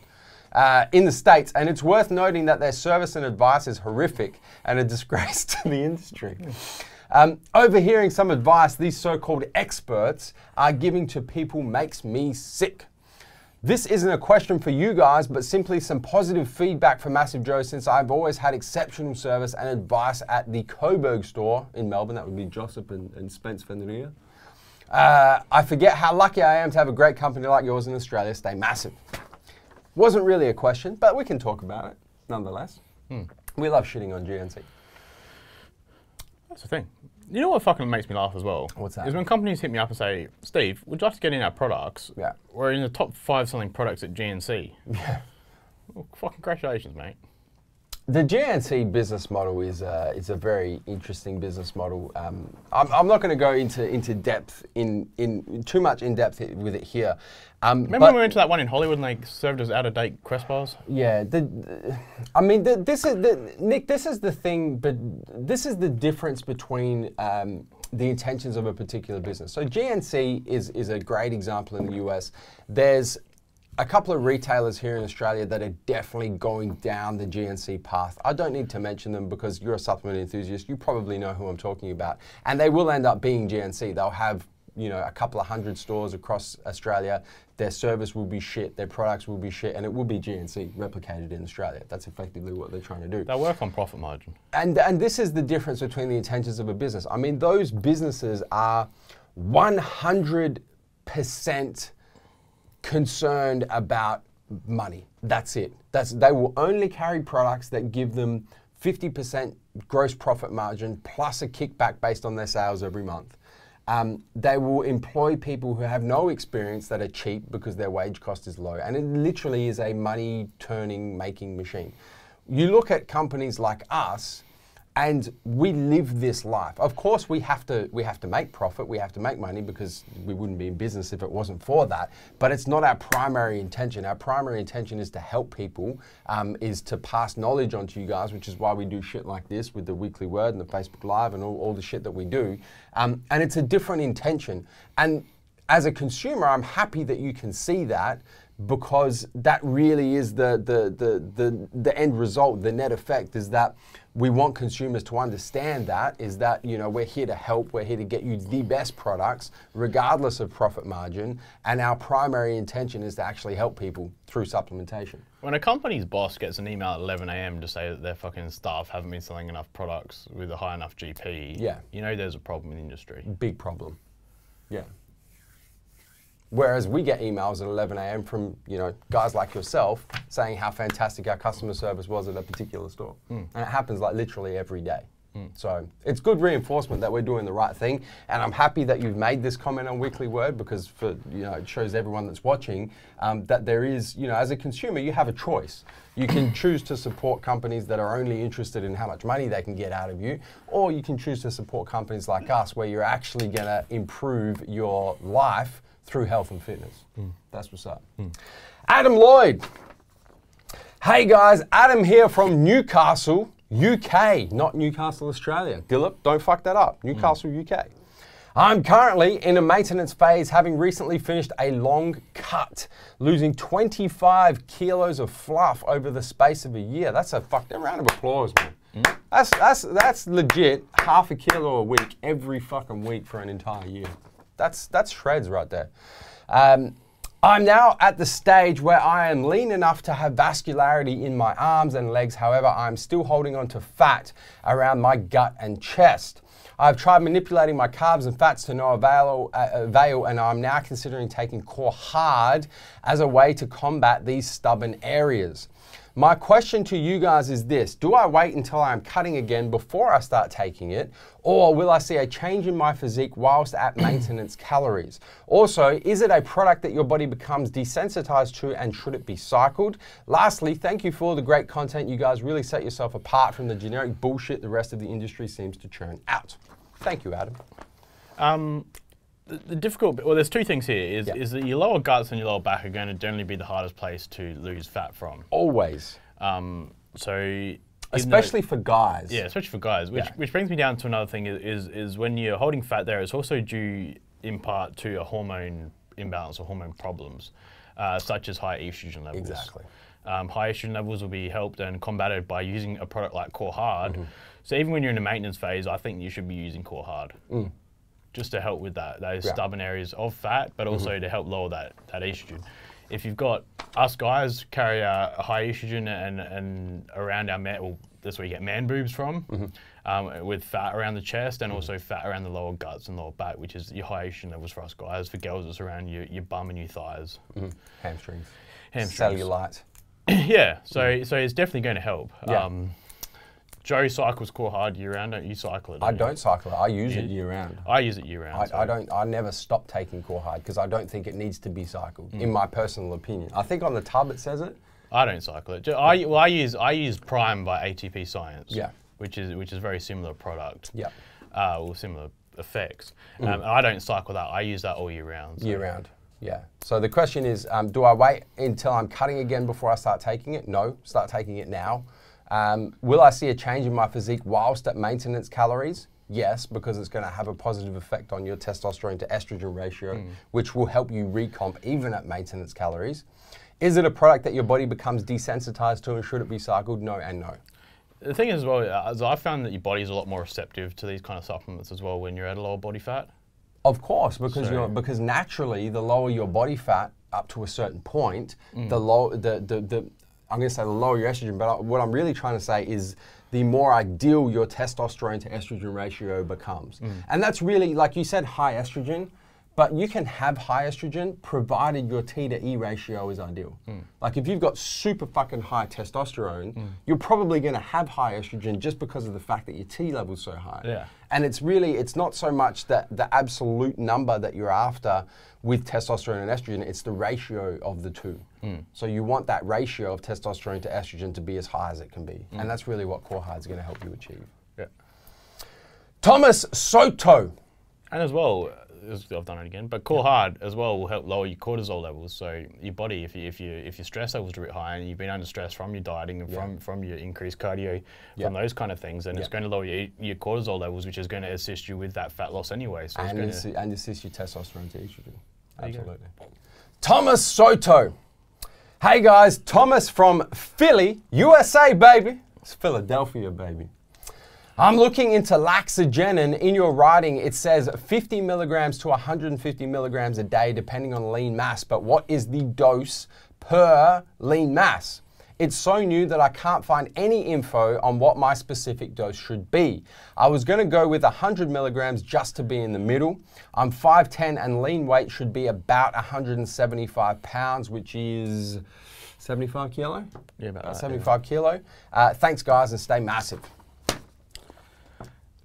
In the States, and it's worth noting that their service and advice is horrific and a disgrace to the industry. Overhearing some advice these so-called experts are giving to people makes me sick. This isn't a question for you guys, but simply some positive feedback for MassiveJoes, since I've always had exceptional service and advice at the Coburg store in Melbourne. That would be Josip and Spence Fenderia. I forget how lucky I am to have a great company like yours in Australia. Stay massive. Wasn't really a question, but we can talk about it nonetheless. We love shitting on GNC. That's the thing. You know what fucking makes me laugh as well? What's that? Is when companies hit me up and say, Steve, would you like to get in our products? Yeah. We're in the top 5 selling products at GNC. Yeah. Well, fucking congratulations, mate. The GNC business model is a very interesting business model. I'm not going to go into depth in too much in depth with it here. Remember when we went to that one in Hollywood and they served us out-of-date Quest bars? Yeah, Nick, this is the thing, but this is the difference between the intentions of a particular business. So GNC is a great example in the US. There's a couple of retailers here in Australia that are definitely going down the GNC path. I don't need to mention them because you're a supplement enthusiast. You probably know who I'm talking about. And they will end up being GNC. They'll have, you know, a couple of 100 stores across Australia. Their service will be shit, their products will be shit, and it will be GNC replicated in Australia. That's effectively what they're trying to do. They'll work on profit margin. And this is the difference between the intentions of a business. I mean, those businesses are 100% concerned about money. That's it. They will only carry products that give them 50% gross profit margin plus a kickback based on their sales every month. They will employ people who have no experience that are cheap because their wage cost is low. And it literally is a money turning, making machine. You look at companies like us, and we live this life. Of course, we have to make profit. We have to make money because we wouldn't be in business if it wasn't for that. But it's not our primary intention. Our primary intention is to help people, is to pass knowledge on to you guys, which is why we do shit like this with the Weekly Word and the Facebook Live and all the shit that we do. And it's a different intention. And as a consumer, I'm happy that you can see that, because that really is the end result. The net effect is that we want consumers to understand that, is that, you know, we're here to help, we're here to get you the best products regardless of profit margin, and our primary intention is to actually help people through supplementation. When a company's boss gets an email at 11 AM to say that their fucking staff haven't been selling enough products with a high enough GP, yeah, you know there's a problem in the industry. Big problem. Yeah. Whereas we get emails at 11 AM from, you know, guys like yourself saying how fantastic our customer service was at a particular store. And it happens like literally every day. So it's good reinforcement that we're doing the right thing. And I'm happy that you've made this comment on Weekly Word, because it shows everyone that's watching that there is, you know, as a consumer, you have a choice. You can choose to support companies that are only interested in how much money they can get out of you, or you can choose to support companies like us where you're actually going to improve your life through health and fitness. That's what's up. Adam Lloyd. Hey guys, Adam here from Newcastle, UK, not Newcastle, Australia. Dillip, don't fuck that up. Newcastle, UK. I'm currently in a maintenance phase, having recently finished a long cut, losing 25 kilos of fluff over the space of a year. That's a fucking round of applause, man. That's legit half a kilo a week every fucking week for an entire year. That's shreds right there. I'm now at the stage where I am lean enough to have vascularity in my arms and legs. However, I'm still holding on to fat around my gut and chest. I've tried manipulating my carbs and fats to no avail, and I'm now considering taking Core Hard as a way to combat these stubborn areas. My question to you guys is this: do I wait until I'm cutting again before I start taking it, or will I see a change in my physique whilst at maintenance calories? Also, is it a product that your body becomes desensitized to, and should it be cycled? Lastly, thank you for all the great content. You guys really set yourself apart from the generic bullshit the rest of the industry seems to churn out. Thank you, Adam. The difficult bit, well, there's two things here, is that your lower guts and your lower back are going to generally be the hardest place to lose fat from. Always. Especially for guys. Yeah, especially for guys, which brings me down to another thing is when you're holding fat there, it's also due in part to a hormone imbalance or hormone problems, such as high estrogen levels. Exactly. high estrogen levels will be helped and combated by using a product like Core Hard. So even when you're in the maintenance phase, I think you should be using Core Hard. Just to help with those stubborn areas of fat, but also to help lower that estrogen. If you've got us guys carry a high estrogen and around our that's where you get man boobs from, with fat around the chest and also fat around the lower guts and lower back, which is your high estrogen levels for us guys. For girls, it's around your bum and your thighs. Hamstrings. Cellulite. Yeah, so it's definitely going to help. Joe cycles Core Hard year round. Don't you cycle it? I don't cycle it. I use it year round. I use it year round. I never stop taking Core Hard because I don't think it needs to be cycled, in my personal opinion. I think on the tub it says it. I don't cycle it. I use Prime by ATP Science. Yeah. Which is a very similar product. Yeah. With similar effects. I don't cycle that. I use that all year round. Year round. Yeah. So the question is, do I wait until I'm cutting again before I start taking it? No. Start taking it now. Will I see a change in my physique whilst at maintenance calories? Yes, because it's going to have a positive effect on your testosterone to estrogen ratio, which will help you recomp even at maintenance calories. Is it a product that your body becomes desensitized to, and should it be cycled? No and no. The thing is, as well, is I've found that your body's a lot more receptive to these kind of supplements as well when you're at a lower body fat. Of course, because naturally, the lower your body fat up to a certain point, I'm going to say the lower your estrogen, but what I'm really trying to say is the more ideal your testosterone to estrogen ratio becomes. And that's really, like you said, high estrogen, but you can have high estrogen provided your T to E ratio is ideal. Like if you've got super fucking high testosterone, you're probably going to have high estrogen just because of the fact that your T level's so high. Yeah. And it's not so much that the absolute number that you're after with testosterone and estrogen, it's the ratio of the two. So you want that ratio of testosterone to estrogen to be as high as it can be. And that's really what Core Hard is going to help you achieve. Yeah. Thomas Soto. And as well, I've done it again, but Core Hard as well will help lower your cortisol levels. So your body, if your stress levels are a bit high and you've been under stress from your dieting and from your increased cardio, from those kind of things, then it's going to lower your cortisol levels, which is going to assist you with that fat loss anyway. So and assist your testosterone to estrogen. Absolutely. Thomas Soto. Hey guys, Thomas from Philly, USA, baby. It's Philadelphia, baby. I'm looking into Laxogen, and in your writing it says 50 milligrams to 150 milligrams a day depending on lean mass, but what is the dose per lean mass? It's so new that I can't find any info on what my specific dose should be. I was going to go with 100 milligrams just to be in the middle. I'm 5'10" and lean weight should be about 175 pounds, which is 75 kilo? Yeah, about 75 kilo. Thanks guys, and stay massive.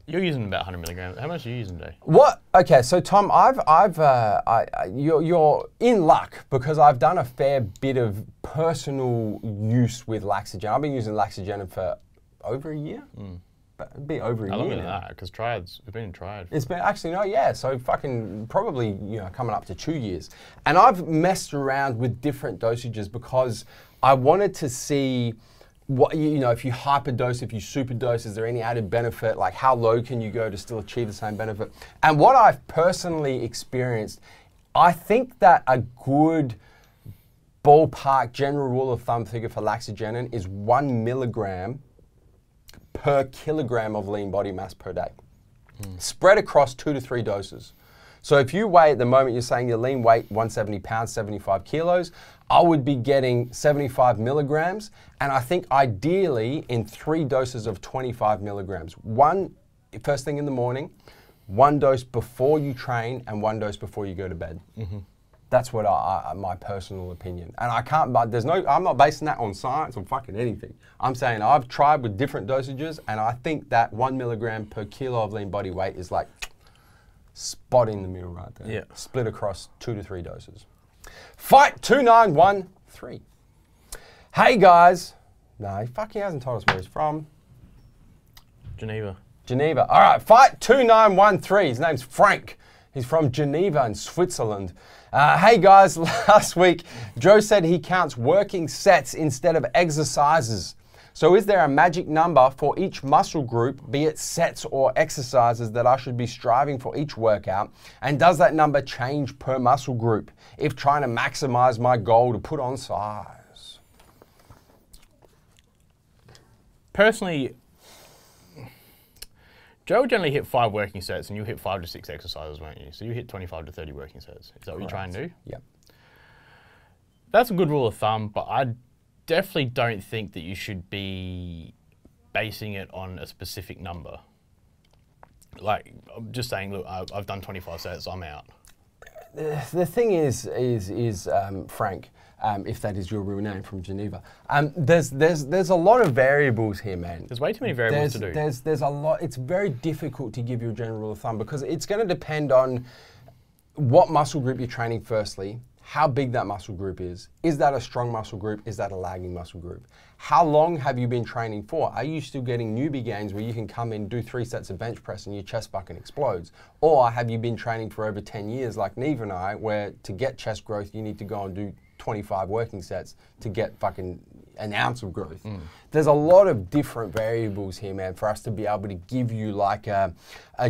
You're using about 100 milligrams. How much are you using today? What? Okay, so Tom, you're in luck because I've done a fair bit of personal use with Laxogen. I've been using Laxogen for over a year. It'd be over a year. How long is that? Because we've been in triad. It's been actually so fucking probably coming up to 2 years, and I've messed around with different dosages because I wanted to see. What if you hyperdose, if you superdose, is there any added benefit? Like how low can you go to still achieve the same benefit? And what I've personally experienced, I think that a good ballpark general rule of thumb figure for Laxogen is 1 milligram per kilogram of lean body mass per day, spread across 2 to 3 doses. So if you weigh at the moment, you're saying your lean weight 170 pounds, 75 kilos, I would be getting 75 milligrams, and I think ideally in 3 doses of 25 milligrams. One first thing in the morning, 1 dose before you train, and 1 dose before you go to bed. That's what my personal opinion. And I'm not basing that on science or fucking anything. I'm saying I've tried with different dosages, and I think that 1 milligram per kilo of lean body weight is like spot in the middle right there. Yeah. Split across 2 to 3 doses. Fight 2913. Hey guys. No, he hasn't told us where he's from. Geneva. Geneva. All right, Fight 2913. His name's Frank. He's from Geneva in Switzerland. Hey guys, last week Joe said he counts working sets instead of exercises. So is there a magic number for each muscle group, be it sets or exercises, that I should be striving for each workout? And does that number change per muscle group if trying to maximize my goal to put on size? personally, Joe will generally hit 5 working sets, and you hit 5 to 6 exercises, won't you? So you hit 25 to 30 working sets. Is that what you try and do? Yep. That's a good rule of thumb, but I definitely don't think that you should be basing it on a specific number. Like, I'm just saying, look, I've done 25 sets, I'm out. The thing is Frank, if that is your real name from Geneva, there's a lot of variables here, man. There's way too many variables to do. There's a lot. It's very difficult to give you a general rule of thumb because it's going to depend on what muscle group you're training firstly, how big that muscle group is that a strong muscle group, is that a lagging muscle group? How long have you been training for? Are you still getting newbie gains where you can come in, do 3 sets of bench press and your chest fucking explodes? Or have you been training for over 10 years like Neve and I, where to get chest growth, you need to go and do 25 working sets to get fucking an ounce of growth. There's a lot of different variables here, man, for us to be able to give you like a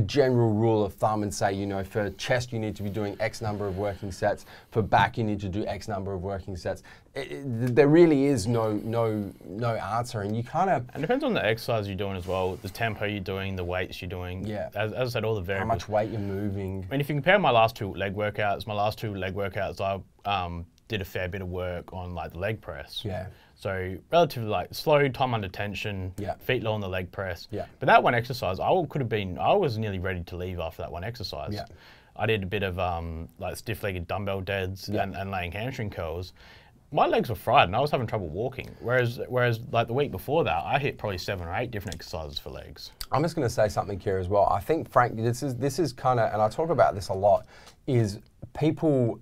general rule of thumb and say, you know, for chest you need to be doing X number of working sets, for back you need to do X number of working sets. There really is no answer, and you kind of... And it depends on the exercise you're doing as well, the tempo you're doing, the weights you're doing. Yeah. As I said, all the variables. How much weight you're moving. I mean, if you compare my last 2 leg workouts, I did a fair bit of work on like the leg press. Yeah. So relatively like slow, time under tension, feet low on the leg press. Yeah. But that one exercise, I was nearly ready to leave after that one exercise. Yeah. I did a bit of like stiff-legged dumbbell deads and laying hamstring curls. My legs were fried and I was having trouble walking. Whereas like the week before that, I hit probably 7 or 8 different exercises for legs. I'm just going to say something here as well. I think, Frank, this is kind of, and I talk about this a lot, is people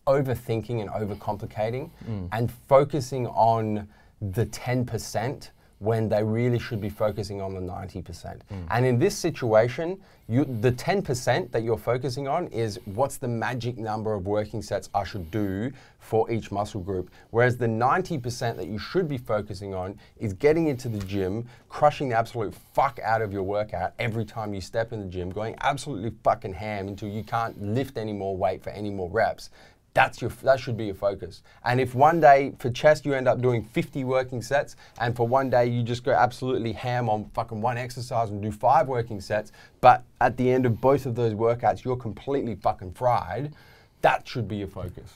overthinking and overcomplicating and focusing on the 10% when they really should be focusing on the 90%. And in this situation, the 10% that you're focusing on is what's the magic number of working sets I should do for each muscle group. Whereas the 90% that you should be focusing on is getting into the gym, crushing the absolute fuck out of your workout every time you step in the gym, going absolutely fucking ham until you can't lift any more weight for any more reps. That should be your focus. And if one day for chest you end up doing 50 working sets, and for one day you just go absolutely ham on fucking one exercise and do 5 working sets, but at the end of both of those workouts you're completely fucking fried, that should be your focus.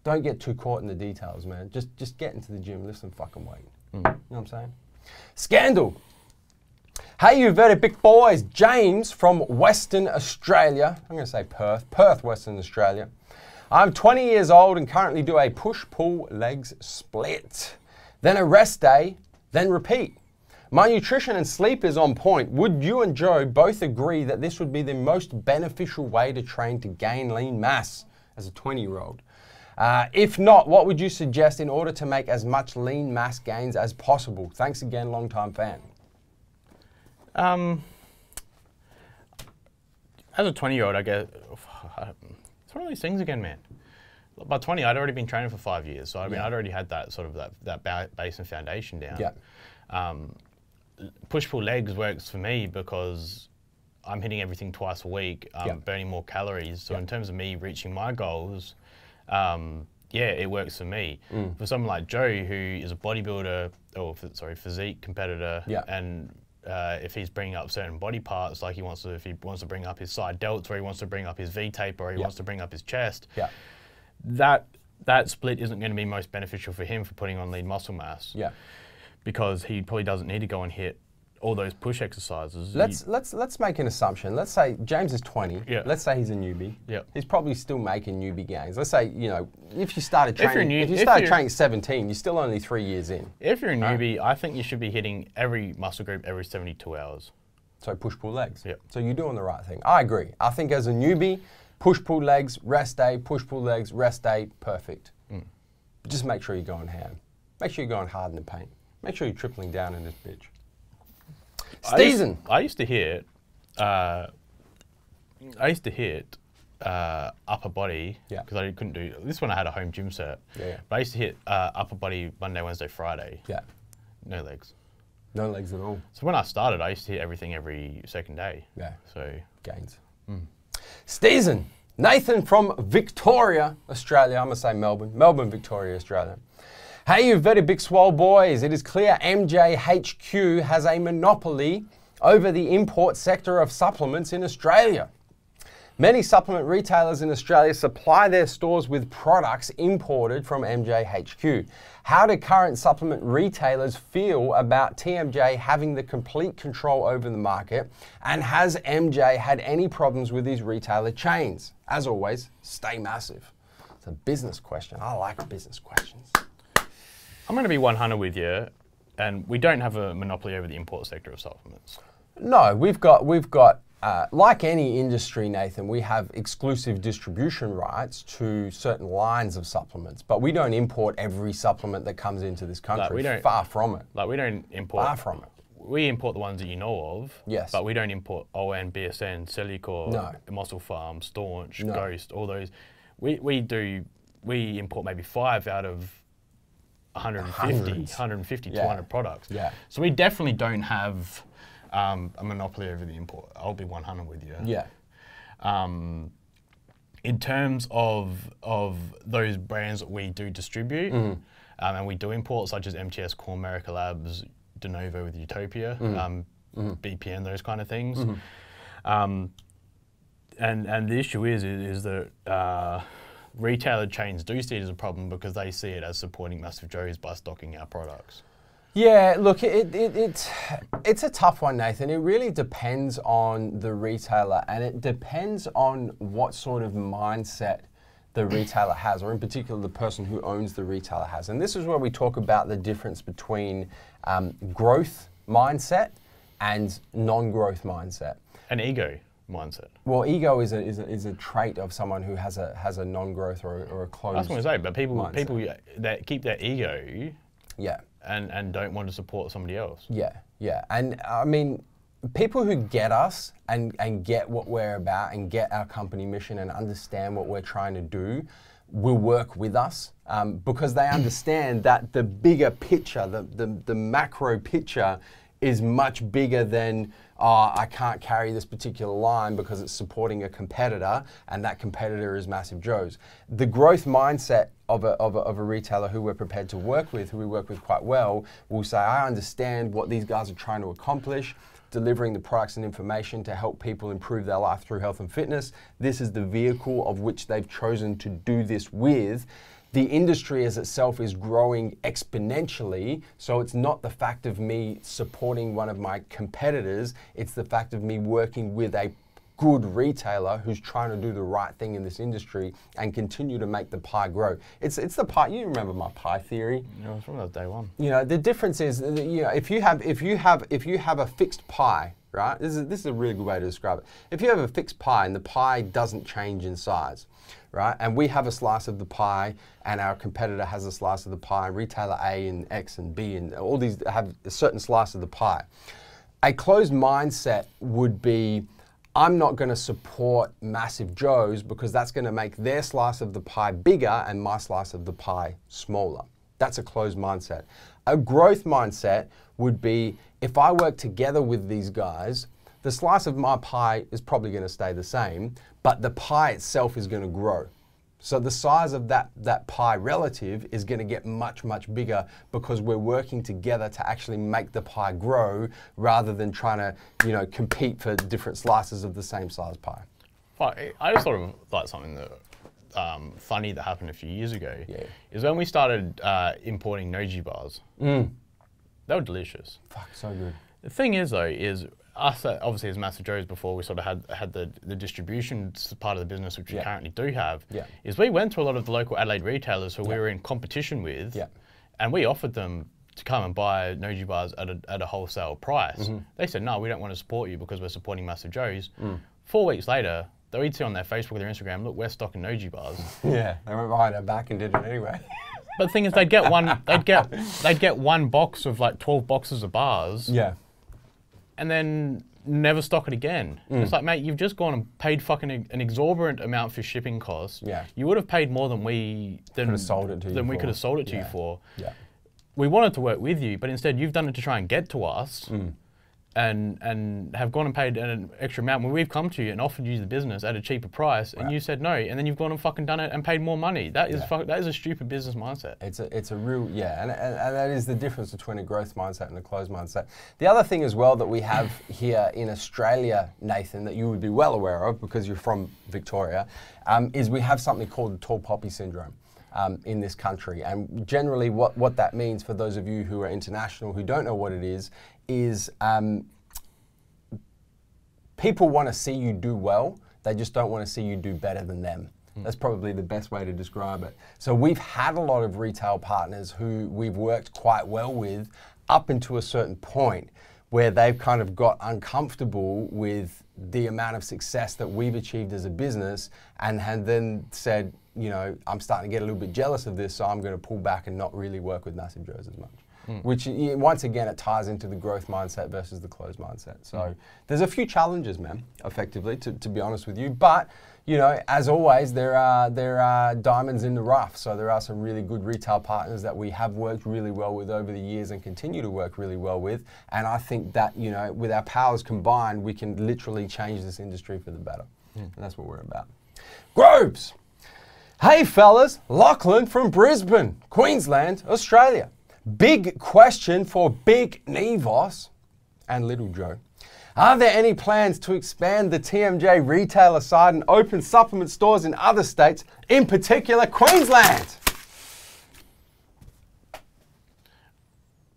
Don't get too caught in the details, man. Just get into the gym, lift some fucking weight. You know what I'm saying? Scandal. Hey, you very big boys. James from Western Australia. I'm going to say Perth, Western Australia. I'm 20 years old and currently do a push-pull legs split, then a rest day, then repeat. My nutrition and sleep is on point. Would you and Joe both agree that this would be the most beneficial way to train to gain lean mass as a 20-year-old? If not, what would you suggest in order to make as much lean mass gains as possible? Thanks again, long-time fan. As a 20-year-old, I guess... It's one of these things again, man. By 20, I'd already been training for 5 years, so I mean, I'd already had that sort of that base and foundation down. Yeah. Push-pull legs works for me because I'm hitting everything twice a week, burning more calories. So in terms of me reaching my goals, it works for me. For someone like Joe, who is a bodybuilder physique competitor, and if he's bringing up certain body parts, like if he wants to bring up his side delts, or he wants to bring up his V-tape, or he wants to bring up his chest, that split isn't going to be most beneficial for him for putting on lean muscle mass. Because he probably doesn't need to go and hit all those push exercises. Let's make an assumption. Let's say James is 20. Let's say he's a newbie. He's probably still making newbie gains. Let's say, you know, if you started training at 17, you're still only 3 years in. If you're a newbie, I think you should be hitting every muscle group every 72 hours. So push-pull legs. So you're doing the right thing. I agree. I think as a newbie, push-pull legs, rest day, push-pull legs, rest day, perfect. But just make sure you're going ham. Make sure you're going hard in the paint. Make sure you're tripling down in this bitch. Steezen. I used to hit upper body because I couldn't do this when I had a home gym set. But I used to hit upper body Monday, Wednesday, Friday. No legs. No legs at all. So when I started, I used to hit everything every second day. So gains. Steezen. Nathan from Victoria, Australia. I'm gonna say Melbourne, Victoria, Australia. Hey, you very big swole boys. It is clear MJHQ has a monopoly over the import sector of supplements in Australia. Many supplement retailers in Australia supply their stores with products imported from MJHQ. How do current supplement retailers feel about TMJ having the complete control over the market? And has MJ had any problems with these retailer chains? As always, stay massive. It's a business question. I like business questions. I'm going to be 100 with you, and we don't have a monopoly over the import sector of supplements. No, we've got like any industry, Nathan, we have exclusive distribution rights to certain lines of supplements, but we don't import every supplement that comes into this country. Far from it. Like we don't import. Far from it. We import the ones that you know of. Yes. But we don't import ON, BSN, Celicor, Muscle Farm, Staunch, Ghost, all those. We import maybe 5 out of 150, 200 products. Yeah. So we definitely don't have a monopoly over the import. I'll be 100 with you. Yeah. In terms of those brands that we do distribute, and we do import, such as MTS, Core America Labs, De Novo with Utopia, BPN, those kind of things. And the issue is that retailer chains do see it as a problem because they see it as supporting MassiveJoes by stocking our products. Yeah, look, it's a tough one, Nathan. It really depends on the retailer, and it depends on what sort of mindset the retailer has, or in particular the person who owns the retailer has. And this is where we talk about the difference between growth mindset and non-growth mindset. An ego mindset. Well, ego is a trait of someone who has a non-growth or a closed. I was going to say, but people that keep their ego, yeah, and don't want to support somebody else. Yeah, yeah, and I mean, people who get us and get what we're about and get our company mission and understand what we're trying to do will work with us because they understand that the bigger picture, the macro picture, is much bigger than, I can't carry this particular line because it's supporting a competitor, and that competitor is MassiveJoes. The growth mindset of a retailer who we're prepared to work with, who we work with quite well, will say, I understand what these guys are trying to accomplish, delivering the products and information to help people improve their life through health and fitness. This is the vehicle of which they've chosen to do this with. The industry as itself is growing exponentially, so it's not the fact of me supporting one of my competitors, it's the fact of me working with a good retailer who's trying to do the right thing in this industry and continue to make the pie grow. It's the pie. You remember my pie theory? Yeah, it was from day one. You know, the difference is, you know, if you have a fixed pie, right? This is a really good way to describe it. If you have a fixed pie and the pie doesn't change in size, right? And we have a slice of the pie and our competitor has a slice of the pie, retailer A and X and B and all these have a certain slice of the pie. A closed mindset would be, I'm not going to support MassiveJoes because that's going to make their slice of the pie bigger and my slice of the pie smaller. That's a closed mindset. A growth mindset would be, if I work together with these guys, the slice of my pie is probably going to stay the same, but the pie itself is going to grow. So the size of that pie relative is going to get much, much bigger because we're working together to actually make the pie grow rather than trying to, you know, compete for different slices of the same size pie. I just thought of like something that funny that happened a few years ago. Yeah. Is when we started importing Noji bars. They were delicious. Fuck, so good. The thing is though, is us obviously as MassiveJoes before we sort of had the distribution part of the business, which we currently do have, is we went to a lot of the local Adelaide retailers who we were in competition with, and we offered them to come and buy Noji bars at a wholesale price. They said, no, we don't want to support you because we're supporting MassiveJoes. 4 weeks later, they would see on their Facebook or their Instagram, look, we're stocking Noji bars. Yeah, they went behind our back and did it anyway. But the thing is, they'd get one box of like 12 boxes of bars. Yeah. And then never stock it again. It's like, mate, you've just gone and paid fucking an exorbitant amount for shipping costs. Yeah. You would have paid more than we could have sold it to you for. Yeah. We wanted to work with you, but instead you've done it to try and get to us. and have gone and paid an extra amount when we've come to you and offered you the business at a cheaper price, and you said no, and then you've gone and fucking done it and paid more money. That is that is a stupid business mindset. It's a real and that is the difference between a growth mindset and a closed mindset. The other thing as well that we have here in Australia, Nathan, that you would be well aware of because you're from Victoria, is we have something called the tall poppy syndrome. In this country, and generally what that means for those of you who are international who don't know what it is people want to see you do well, they just don't want to see you do better than them. That's probably the best way to describe it. So we've had a lot of retail partners who we've worked quite well with up into a certain point where they've kind of got uncomfortable with the amount of success that we've achieved as a business and had then said, you know, I'm starting to get a little bit jealous of this, so I'm going to pull back and not really work with MassiveJoes as much. Which, once again, it ties into the growth mindset versus the closed mindset. So there's a few challenges, man, effectively, to be honest with you. But, you know, as always, there are diamonds in the rough. So there are some really good retail partners that we have worked really well with over the years and continue to work really well with. And I think that, you know, with our powers combined, we can literally change this industry for the better. And that's what we're about. Groves! Hey fellas, Lachlan from Brisbane, Queensland, Australia. Big question for Big Nevos and Little Joe. Are there any plans to expand the TMJ retailer side and open supplement stores in other states, in particular Queensland?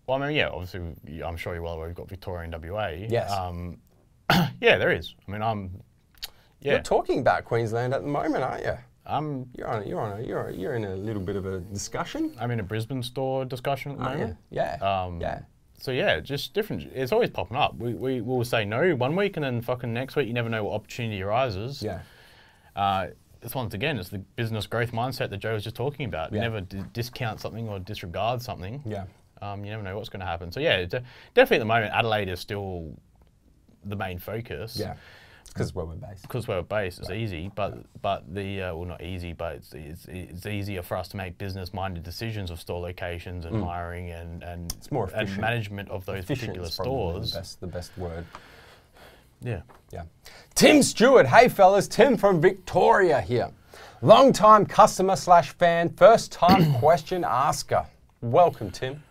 Well, I mean, yeah, obviously, I'm sure you're well aware we've got Victoria and WA. Yes. Yeah, there is. I mean, yeah. You're talking about Queensland at the moment, aren't you? You're in a little bit of a discussion. I'm in a Brisbane store discussion at the moment. Yeah. So yeah, just different. It's always popping up. We will say no one week, and then fucking next week you never know what opportunity arises. Yeah. It's once again, it's the business growth mindset that Joe was just talking about. Yeah. Never discount something or disregard something. Yeah. You never know what's going to happen. So yeah, definitely at the moment, Adelaide is still the main focus. Yeah. Because where we're based. Because where we're based, it's easy, but the well, not easy, but it's easier for us to make business-minded decisions of store locations and hiring and it's more efficient. And management of those particular stores. The best word. Yeah. Yeah. Tim Stewart, hey fellas, Tim from Victoria here. Long-time customer / fan, first-time question asker. Welcome, Tim.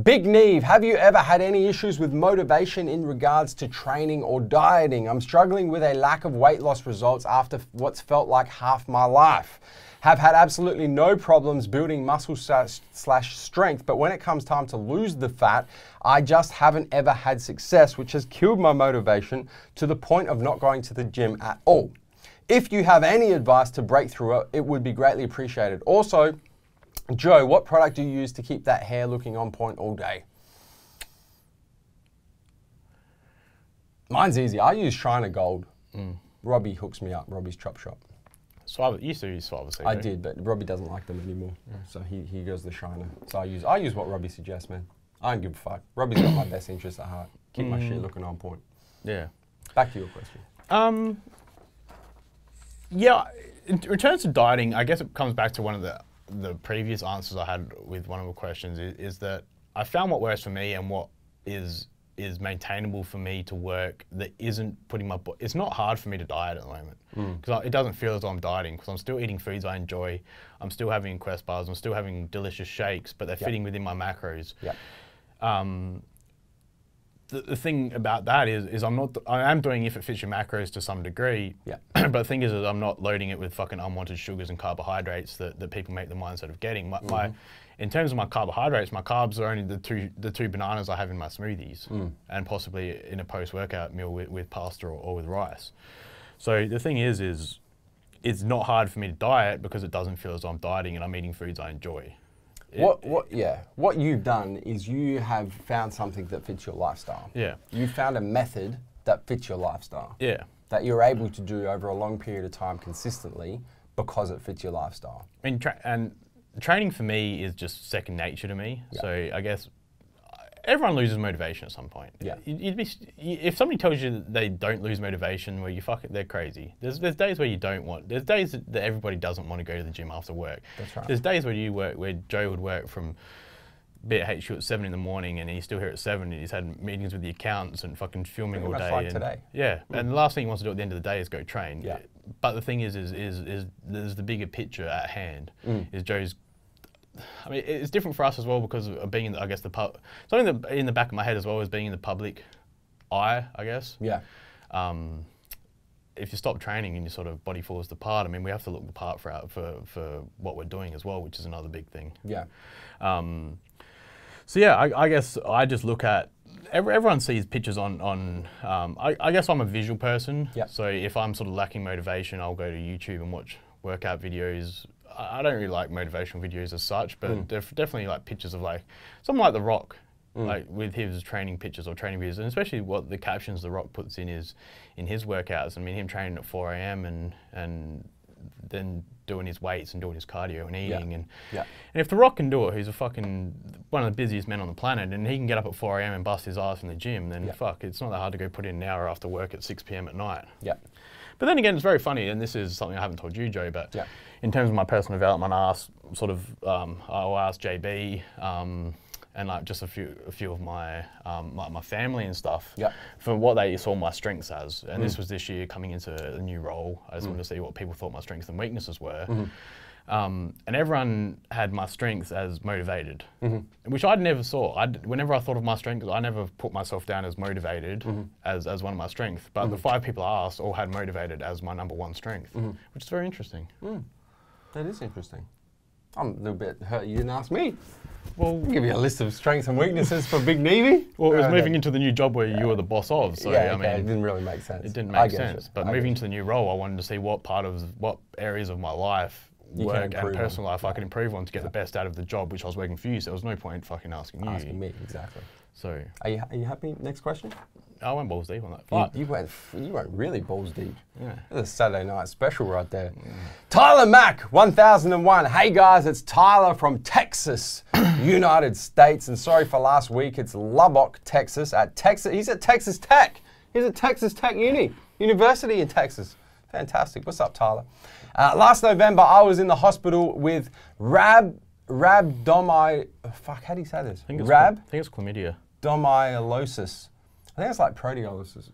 Big Neve, have you ever had any issues with motivation in regards to training or dieting? I'm struggling with a lack of weight loss results after what's felt like half my life. Have had absolutely no problems building muscle / strength, but when it comes time to lose the fat, I just haven't ever had success, which has killed my motivation to the point of not going to the gym at all. If you have any advice to break through it, it would be greatly appreciated. Also, Joe, what product do you use to keep that hair looking on point all day? Mine's easy. I use Shiner Gold. Robbie hooks me up, Robbie's Chop Shop. You used to use Suave. I did, but Robbie doesn't like them anymore. So he goes the Shiner. So I use what Robbie suggests, man. I don't give a fuck. Robbie's got my best interests at heart. Keep my shit looking on point. Yeah. Back to your question. Yeah, in terms of dieting, I guess it comes back to one of the previous answers I had with one of the questions is that I found what works for me and what is maintainable for me to work that isn't putting my body. It's not hard for me to diet at the moment because it doesn't feel as though I'm dieting because I'm still eating foods I enjoy. I'm still having Quest bars. I'm still having delicious shakes, but they're fitting within my macros. The thing about that is I am doing if it fits your macros to some degree, but the thing is I'm not loading it with fucking unwanted sugars and carbohydrates that people make the mindset of getting. In terms of my carbohydrates, my carbs are only the two bananas I have in my smoothies and possibly in a post-workout meal with pasta or with rice. So the thing is it's not hard for me to diet because it doesn't feel as though I'm dieting and I'm eating foods I enjoy. What you've done is you have found something that fits your lifestyle. Yeah. You found a method that fits your lifestyle. Yeah. That you're able to do over a long period of time consistently because it fits your lifestyle. And training for me is just second nature to me. So I guess everyone loses motivation at some point. Yeah. If somebody tells you that they don't lose motivation, well, they're crazy. There's days where you don't want. There's days that everybody doesn't want to go to the gym after work. That's right. There's days where Joe would work from be at HQ at 7 in the morning and he's still here at 7 and he's had meetings with the accountants and fucking filming all day. Like and, today. Yeah, and the last thing he wants to do at the end of the day is go train. Yeah. But the thing is there's the bigger picture at hand. Is Joe's, I mean, it's different for us as well because of being in, I guess, something that in the back of my head as well is being in the public eye, I guess. Yeah. If you stop training and your sort of body falls apart, I mean, we have to look the part for what we're doing as well, which is another big thing. Yeah. So yeah, I guess I just look at, everyone sees pictures on I guess I'm a visual person. Yep. So if I'm sort of lacking motivation, I'll go to YouTube and watch workout videos. I don't really like motivational videos as such, but definitely like pictures of like, something like The Rock. Like with his training pictures or training videos, and especially what the captions The Rock puts in his workouts. I mean, him training at 4 a.m. and then doing his weights and doing his cardio and eating. And if The Rock can do it, who's a fucking one of the busiest men on the planet, and he can get up at 4 a.m. and bust his ass in the gym, then fuck, it's not that hard to go put in an hour after work at 6 p.m. at night. Yeah. But then again, it's very funny, and this is something I haven't told you, Joe, but in terms of my personal development, I'll ask JB, and like just a few of my my family and stuff for what they saw my strengths as. And this was this year coming into a new role. I just wanted to see what people thought my strengths and weaknesses were. And everyone had my strengths as motivated, which I'd never saw. Whenever I thought of my strengths, I never put myself down as motivated as one of my strengths. But the 5 people I asked all had motivated as my #1 strength, which is very interesting. That is interesting. I'm a little bit hurt you didn't ask me. Well, I'll give you a list of strengths and weaknesses for Big Neve. Well, it was moving into the new job where you were the boss of, so I mean, it didn't really make sense. It didn't make sense. But moving into the new role, I wanted to see what areas of my life, work and personal life, I could improve on to get the best out of the job, which I was working for you. So there was no point fucking asking you. Asking me, exactly. So, are you happy? Next question. I went balls deep on that. You went really balls deep. Yeah. That's a Saturday night special right there. Tyler Mack, 1001. Hey guys, it's Tyler from Texas, United States. And sorry for last week, it's Lubbock, Texas. He's at Texas Tech. He's at Texas Tech University in Texas. Fantastic. What's up, Tyler? Last November, I was in the hospital with rhabdomyolysis. Fuck, how do you say this? I think it's chlamydia. Domyolysis. I think it's like proteolysis,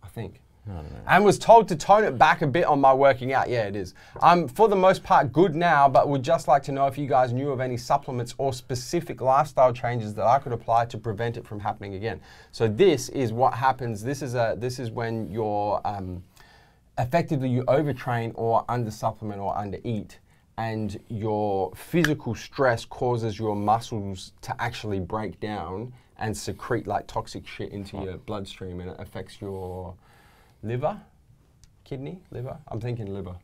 I think. I don't know. And was told to tone it back a bit on my working out. Yeah, it is. I'm, for the most part, good now, but would just like to know if you guys knew of any supplements or specific lifestyle changes that I could apply to prevent it from happening again. So this is what happens. This is when you're effectively you overtrain or undersupplement or undereat, and your physical stress causes your muscles to actually break down and secrete like toxic shit into your bloodstream, and it affects your liver, kidney, liver. I'm thinking liver.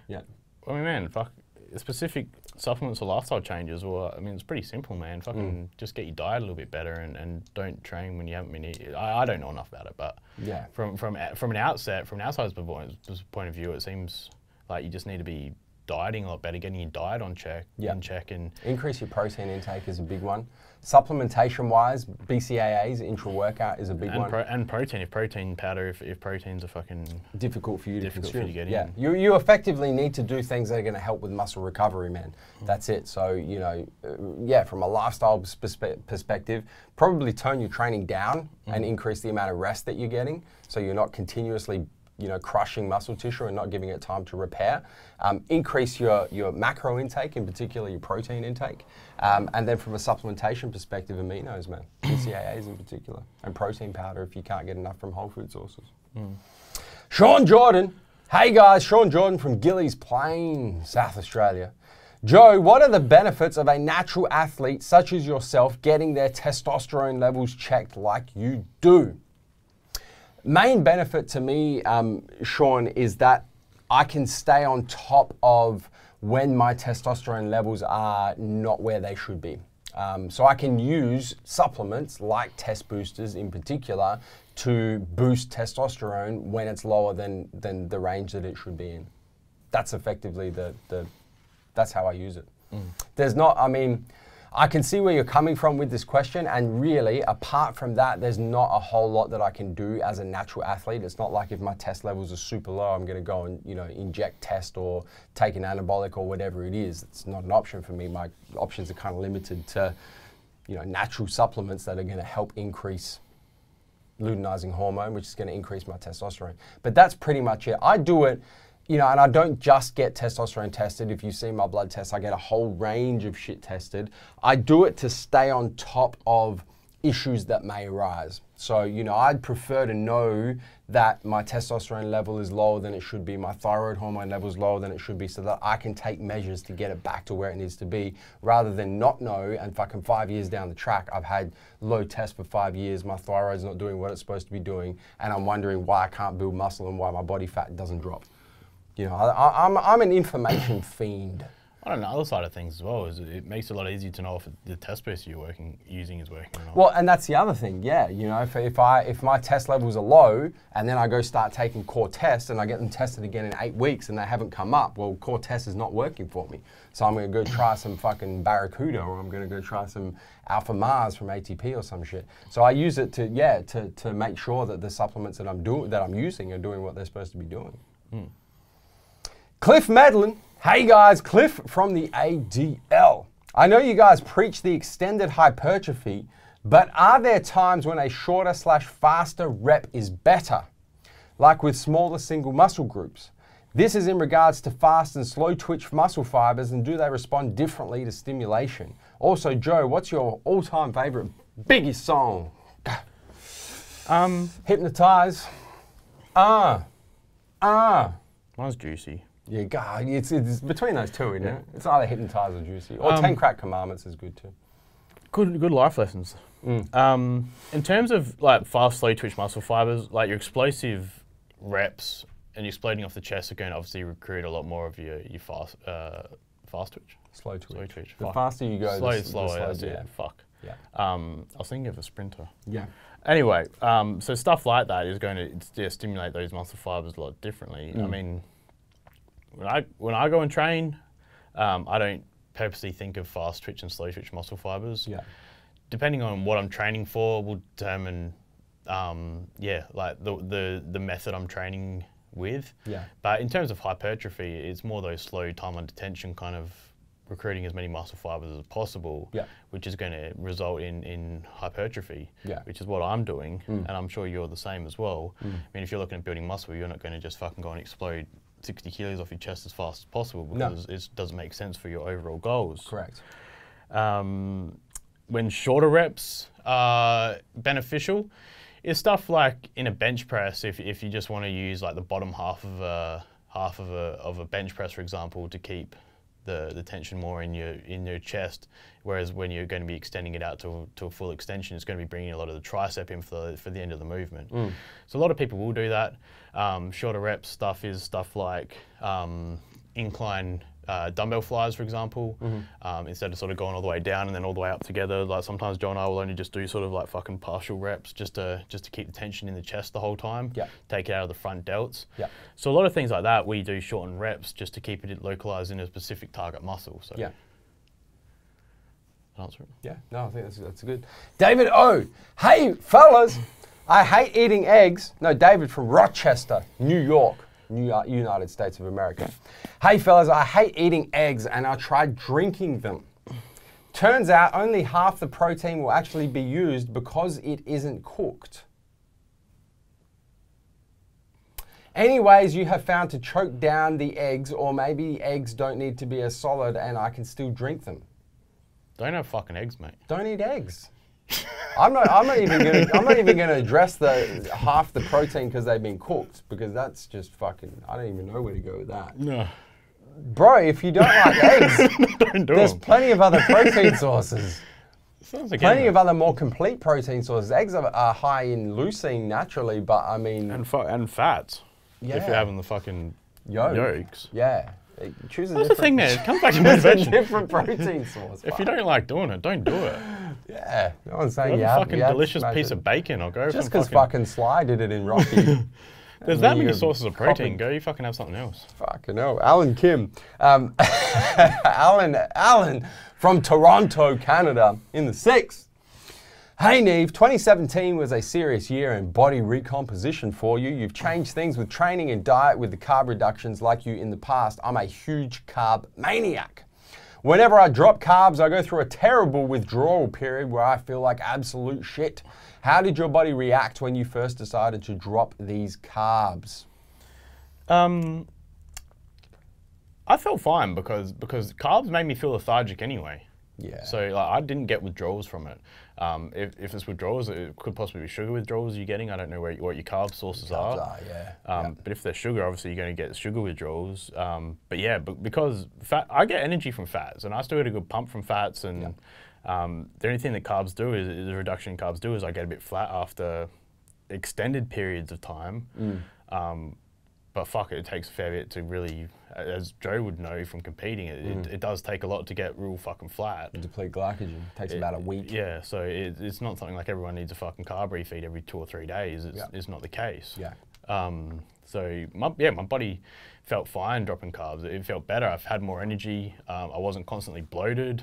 Yeah. I mean, man, fuck, specific supplements or lifestyle changes, or I mean, it's pretty simple, man. Fucking just get your diet a little bit better and don't train when you haven't been eating. I don't know enough about it, but yeah, from an outsider's point of view, it seems like you just need to be dieting a lot better, getting your diet in check, and increase your protein intake is a big one. Supplementation-wise, BCAAs, intra-workout is a big one. And protein, if protein powder, if proteins are fucking difficult for you to consume. For you to get in. You effectively need to do things that are going to help with muscle recovery, man. That's it. So, you know, from a lifestyle perspective, probably tone your training down and increase the amount of rest that you're getting, so you're not continuously crushing muscle tissue and not giving it time to repair. Increase your macro intake, in particular your protein intake. And then from a supplementation perspective, aminos, man. BCAAs in particular. And protein powder if you can't get enough from whole food sources. Sean Jordan. Hey guys, Sean Jordan from Gillies Plain, South Australia. Joe, what are the benefits of a natural athlete such as yourself getting their testosterone levels checked like you do? Main benefit to me, Sean, is that I can stay on top of when my testosterone levels are not where they should be. So I can use supplements like test boosters in particular to boost testosterone when it's lower than the range that it should be in. That's effectively that's how I use it. There's not, I mean, I can see where you're coming from with this question, and really, apart from that, there's not a whole lot that I can do as a natural athlete. It's not like if my test levels are super low, I'm going to go and, you know, inject test or take an anabolic or whatever it is. It's not an option for me. My options are kind of limited to, you know, natural supplements that are going to help increase luteinizing hormone, which is going to increase my testosterone. But that's pretty much it. I do it, you know, and I don't just get testosterone tested. If you see my blood tests, I get a whole range of shit tested. I do it to stay on top of issues that may arise. So, you know, I'd prefer to know that my testosterone level is lower than it should be, my thyroid hormone level is lower than it should be, so that I can take measures to get it back to where it needs to be, rather than not know and fucking 5 years down the track, I've had low tests for 5 years, my thyroid's not doing what it's supposed to be doing, and I'm wondering why I can't build muscle and why my body fat doesn't drop. You know, I'm an information fiend. I don't know, the other side of things as well is it makes it a lot easier to know if the test piece you're using is working or not. Well, and that's the other thing, yeah. You know, if my test levels are low and then I go start taking core tests and I get them tested again in 8 weeks and they haven't come up, well, core test is not working for me. So I'm going to go try some fucking Barracuda, or I'm going to go try some Alpha Mars from ATP or some shit. So I use it to, yeah, to make sure that the supplements that I'm using are doing what they're supposed to be doing. Mm. Cliff Medlin. Hey guys, Cliff from the ADL. I know you guys preach the extended hypertrophy, but are there times when a shorter / faster rep is better, like with smaller single muscle groups? This is in regards to fast and slow twitch muscle fibers, and do they respond differently to stimulation? Also, Joe, what's your all-time favorite biggest song? Hypnotize. Mine's Juicy. Yeah, God, it's between those two, isn't it? It's either Hypnotize or Juicy. Or 10 Crack Commandments is good too. Good life lessons. Mm. In terms of like fast, slow twitch muscle fibers, like your explosive reps and exploding off the chest are going to obviously recruit a lot more of your fast twitch. Slow twitch. Slow twitch. The faster you go, slower. the That's it. Fuck. Yeah. I was thinking of a sprinter. Yeah. Anyway, so stuff like that is going to stimulate those muscle fibers a lot differently. I mean, when I go and train, I don't purposely think of fast twitch and slow twitch muscle fibers. Yeah. Depending on what I'm training for will determine, like the method I'm training with. Yeah. But in terms of hypertrophy, it's more those slow time under tension kind of recruiting as many muscle fibers as possible, which is going to result in hypertrophy, which is what I'm doing, and I'm sure you're the same as well. I mean, if you're looking at building muscle, you're not going to just fucking go and explode 60 kilos off your chest as fast as possible, because it doesn't make sense for your overall goals. Correct. When shorter reps are beneficial, is stuff like in a bench press, if you just want to use like the bottom half of a bench press, for example, to keep the tension more in your chest, whereas when you're going to be extending it out to a full extension, it's going to be bringing a lot of the tricep in for the end of the movement. So a lot of people will do that. Shorter rep stuff is stuff like incline dumbbell flies, for example, instead of sort of going all the way down and then all the way up together. Like sometimes Joe and I will only just do sort of like fucking partial reps just to keep the tension in the chest the whole time. Take it out of the front delts. So a lot of things like that we do shortened reps just to keep it localized in a specific target muscle. So answer it. Yeah, no, I think that's good. David O, hey fellas, I hate eating eggs. No, David from Rochester, New York. United States of America. Hey fellas, I hate eating eggs and I tried drinking them. Turns out only half the protein will actually be used because it isn't cooked. Anyways, you have found to choke down the eggs, or maybe eggs don't need to be as solid and I can still drink them. Don't have fucking eggs, mate. Don't eat eggs. I'm not even gonna address the half the protein because they've been cooked, because that's just fucking, I don't even know where to go with that. No. Bro, if you don't like eggs, there's plenty of other protein sources. Plenty of other more complete protein sources. Eggs are high in leucine naturally, but I mean, and fats. Yeah. If you're having the fucking yolks. Yeah. That's the thing there. It comes back to motivation. It's a different protein source. If you don't like doing it, don't do it. Yeah. No one's saying you have a fucking delicious piece of bacon, or go just because fucking Sly did it in Rocky. There's that many sources of protein. Go, you fucking have something else. Fucking hell. Alan Kim. Alan from Toronto, Canada, in the 6th. Hey Neve, 2017 was a serious year in body recomposition for you. You've changed things with training and diet with the carb reductions like you in the past. I'm a huge carb maniac. Whenever I drop carbs, I go through a terrible withdrawal period where I feel like absolute shit. How did your body react when you first decided to drop these carbs? I felt fine because carbs made me feel lethargic anyway. Yeah. So like, I didn't get withdrawals from it. If it's withdrawals, it could possibly be sugar withdrawals you're getting. I don't know what your carb sources are. Yeah. But if they're sugar, obviously you're going to get sugar withdrawals. But yeah, because fat, I get energy from fats, and I still get a good pump from fats. And the only thing that carbs do is the reduction in carbs do is I get a bit flat after extended periods of time. But fuck it, it takes a fair bit to really, as Joe would know from competing, it does take a lot to get real fucking flat. Deplete glycogen. Takes about a week. Yeah, so it's not something like everyone needs a fucking carb refeed every 2 or 3 days. It's not the case. Yeah. So my body felt fine dropping carbs. It felt better. I've had more energy. I wasn't constantly bloated.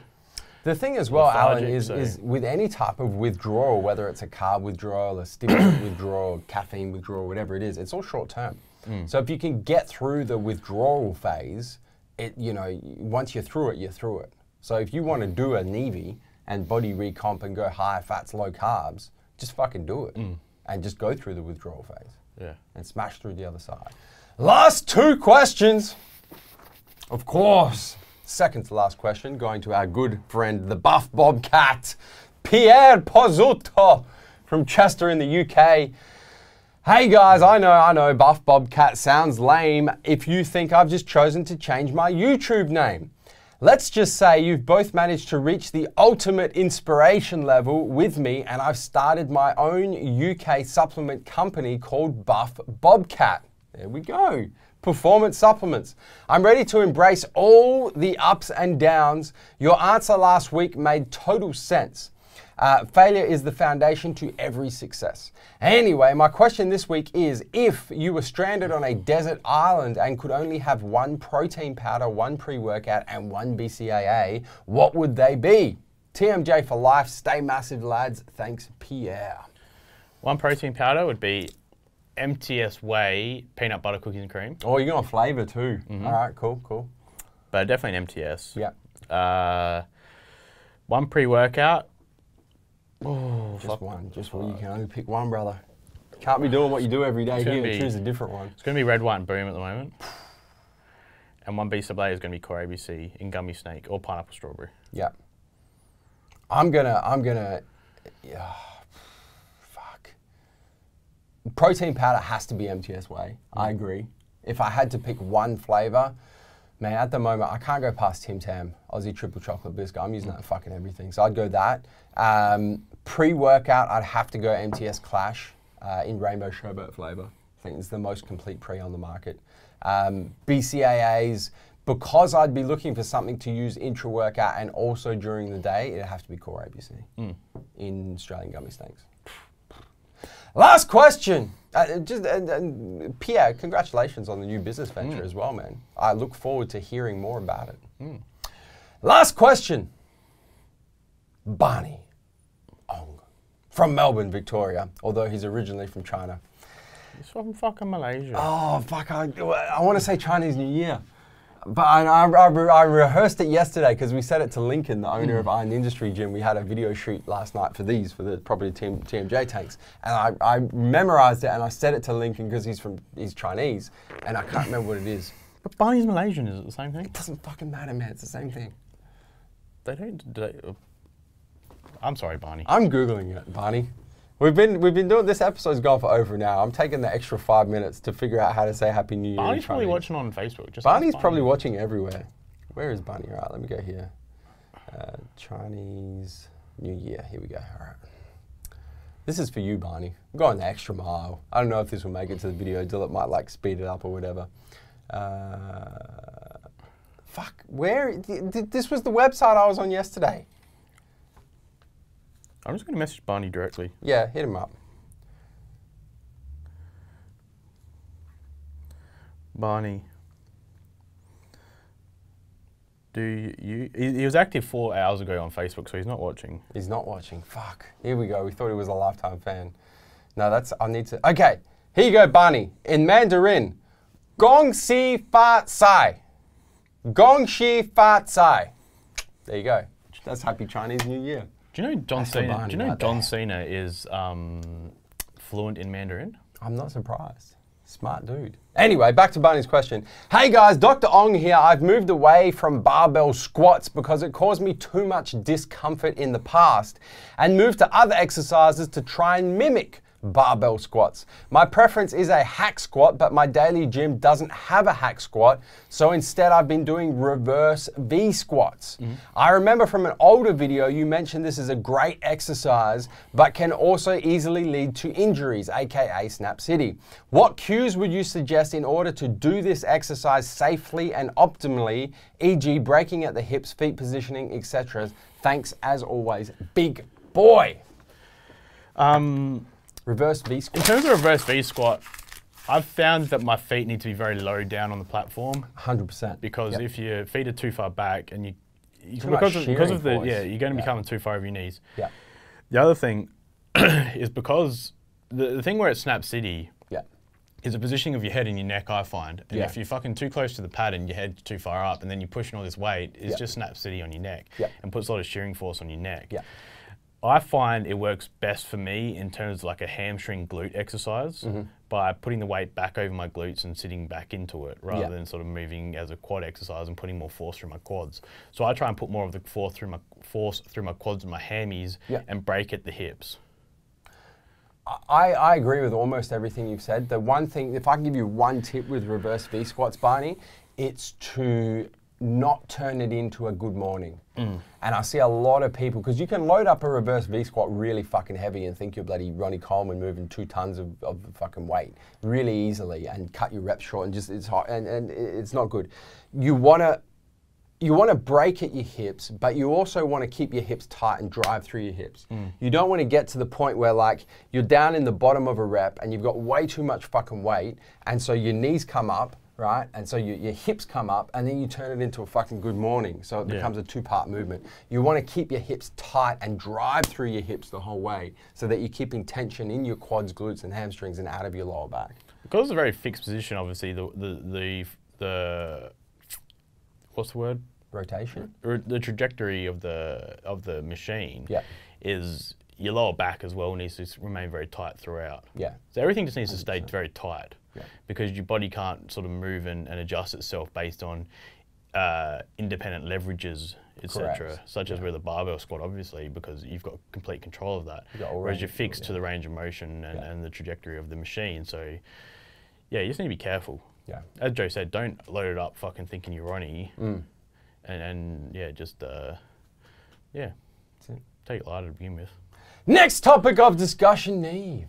The thing as well, Alan, is with any type of withdrawal, whether it's a carb withdrawal, a stimulant withdrawal, caffeine withdrawal, whatever it is, it's all short term. So if you can get through the withdrawal phase, once you're through it, you're through it. So if you want to do a Neve and body recomp and go high fats, low carbs, just fucking do it. And just go through the withdrawal phase. Yeah. And smash through the other side. Last 2 questions. Of course. Second to last question, going to our good friend, the Buff Bobcat, Pierre Pozzuto from Chester in the UK. Hey guys, I know, Buff Bobcat sounds lame if you think I've just chosen to change my YouTube name. Let's just say you've both managed to reach the ultimate inspiration level with me, and I've started my own UK supplement company called Buff Bobcat. There we go. Performance supplements. I'm ready to embrace all the ups and downs. Your answer last week made total sense. Failure is the foundation to every success. Anyway, my question this week is, if you were stranded on a desert island and could only have 1 protein powder, 1 pre-workout, and 1 BCAA, what would they be? TMJ for life. Stay massive, lads. Thanks, Pierre. 1 protein powder would be MTS Whey peanut butter cookies and cream. Oh, you're going flavor too. All right, cool. But definitely an MTS. Yeah. 1 pre-workout. Oh, just one. You can only pick 1, brother. Can't be doing what you do every day here and choose a different one. It's going to be Red, White, and Boom at the moment. And 1 BCAA is going to be Core ABC in Gummy Snake or Pineapple Strawberry. Yeah. I'm gonna, fuck. Protein powder has to be MTS Whey. I agree. If I had to pick 1 flavor, man, at the moment, I can't go past Tim Tam, Aussie Triple Chocolate Biscuit. I'm using that in fucking everything. So I'd go that. Pre-workout, I'd have to go MTS Clash in Rainbow Sherbet flavor. I think it's the most complete pre on the market. BCAAs, because I'd be looking for something to use intra-workout and also during the day, it'd have to be Core ABC in Australian Gummy Snakes. Last question. Pierre, congratulations on the new business venture as well, man. I look forward to hearing more about it. Last question. Barney Ong from Melbourne, Victoria, although he's originally from China. He's from fucking Malaysia. Oh, fuck. I want to say Chinese New Year. But I rehearsed it yesterday because we said it to Lincoln, the owner of Iron Industry Gym. We had a video shoot last night for the property TMJ tanks. And I memorized it and I said it to Lincoln because he's Chinese and I can't remember what it is. But Barney's Malaysian, is it the same thing? It doesn't fucking matter, man. It's the same thing. They don't. I'm sorry, Barney. I'm Googling it, Barney. We've been doing this episode's gone for over an hour. I'm taking the extra 5 minutes to figure out how to say Happy New Year. Barney's probably watching on Facebook. Barney's probably watching everywhere. Where is Barney? All right, let me go here. Chinese New Year. Here we go. All right. This is for you, Barney. I'm going the extra mile. I don't know if this will make it to the video. Dilip might like speed it up or whatever. Fuck. Where? This was the website I was on yesterday. I'm just going to message Barney directly. Yeah, hit him up. Barney. do you? He was active 4 hours ago on Facebook, so he's not watching. He's not watching. Fuck. Here we go. We thought he was a lifetime fan. No, that's, I need to, okay. Here you go, Barney. In Mandarin, Gong Xi Fa Cai. Gong Xi Fa Cai. There you go. That's Happy Chinese New Year. Do you know John Cena? Do you know John Cena is fluent in Mandarin? I'm not surprised. Smart dude. Anyway, back to Barney's question. Hey guys, Dr. Ong here. I've moved away from barbell squats because it caused me too much discomfort in the past and moved to other exercises to try and mimic barbell squats. My preference is a hack squat, but my daily gym doesn't have a hack squat, so instead I've been doing reverse V squats. I remember from an older video you mentioned this is a great exercise, but can also easily lead to injuries, aka Snap City. What cues would you suggest in order to do this exercise safely and optimally, e.g. breaking at the hips, feet positioning, etc.? Thanks as always, big boy. Reverse V squat. In terms of reverse V squat, I've found that my feet need to be very low down on the platform. 100%. Because if your feet are too far back and you're going to be coming too far over your knees. Yeah. The other thing is because the thing where it snaps city is the positioning of your head and your neck, I find. And if you're fucking too close to the pad and your head's too far up and then you're pushing all this weight, it's just snap city on your neck and puts a lot of shearing force on your neck. I find it works best for me in terms of like a hamstring glute exercise by putting the weight back over my glutes and sitting back into it rather than sort of moving as a quad exercise and putting more force through my quads. So I try and put more of the force through my quads and my hammies and break at the hips. I agree with almost everything you've said. The one thing, if I can give you one tip with reverse V squats, Barney, it's to not turn it into a good morning. And I see a lot of people, because you can load up a reverse V squat really fucking heavy and think you're bloody Ronnie Coleman moving 2 tons of fucking weight really easily and cut your reps short and just, it's hot and it's not good. You wanna break at your hips, but you also wanna keep your hips tight and drive through your hips. You don't wanna get to the point where like you're down in the bottom of a rep and you've got way too much fucking weight and so your knees come up, right? And so your hips come up and then you turn it into a fucking good morning. So it becomes a 2-part movement. You want to keep your hips tight and drive through your hips the whole way so that you're keeping tension in your quads, glutes and hamstrings and out of your lower back. Because it's a very fixed position, obviously, the what's the word? Rotation? The trajectory of the machine is your lower back as well needs to remain very tight throughout. So everything just needs to stay very tight. Because your body can't sort of move and adjust itself based on independent leverages, etc., such as with a barbell squat, obviously, because you've got complete control of that. Whereas you're fixed to the range of motion and the trajectory of the machine. So, yeah, you just need to be careful. As Joe said, don't load it up fucking thinking you're Ronnie. And yeah, just, take it lighter to begin with. Next topic of discussion, Neve.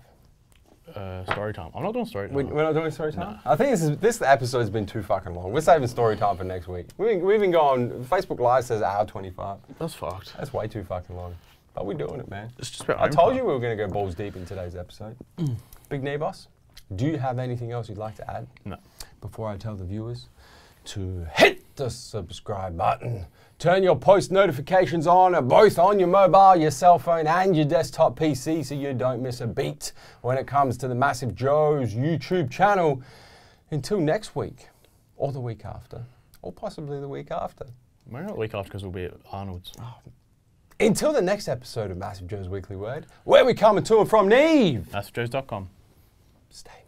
Story time. I'm not doing story time. We're not doing story time? No. I think this episode's been too fucking long. We're saving story time for next week. We've been going, Facebook Live says hour 25. That's fucked. That's way too fucking long. But we're doing it, man. It's just about I told you we were going to go balls deep in today's episode. Big Neve boss, do you have anything else you'd like to add? No. Before I tell the viewers to hit the subscribe button. Turn your post notifications on, both on your mobile, your cell phone, and your desktop PC so you don't miss a beat when it comes to the Massive Joes YouTube channel. Until next week, or the week after, or possibly the week after. Maybe not the week after because we'll be at Arnold's. Until the next episode of Massive Joes Weekly Word, where we coming to and from Neve. MassiveJoes.com. Stay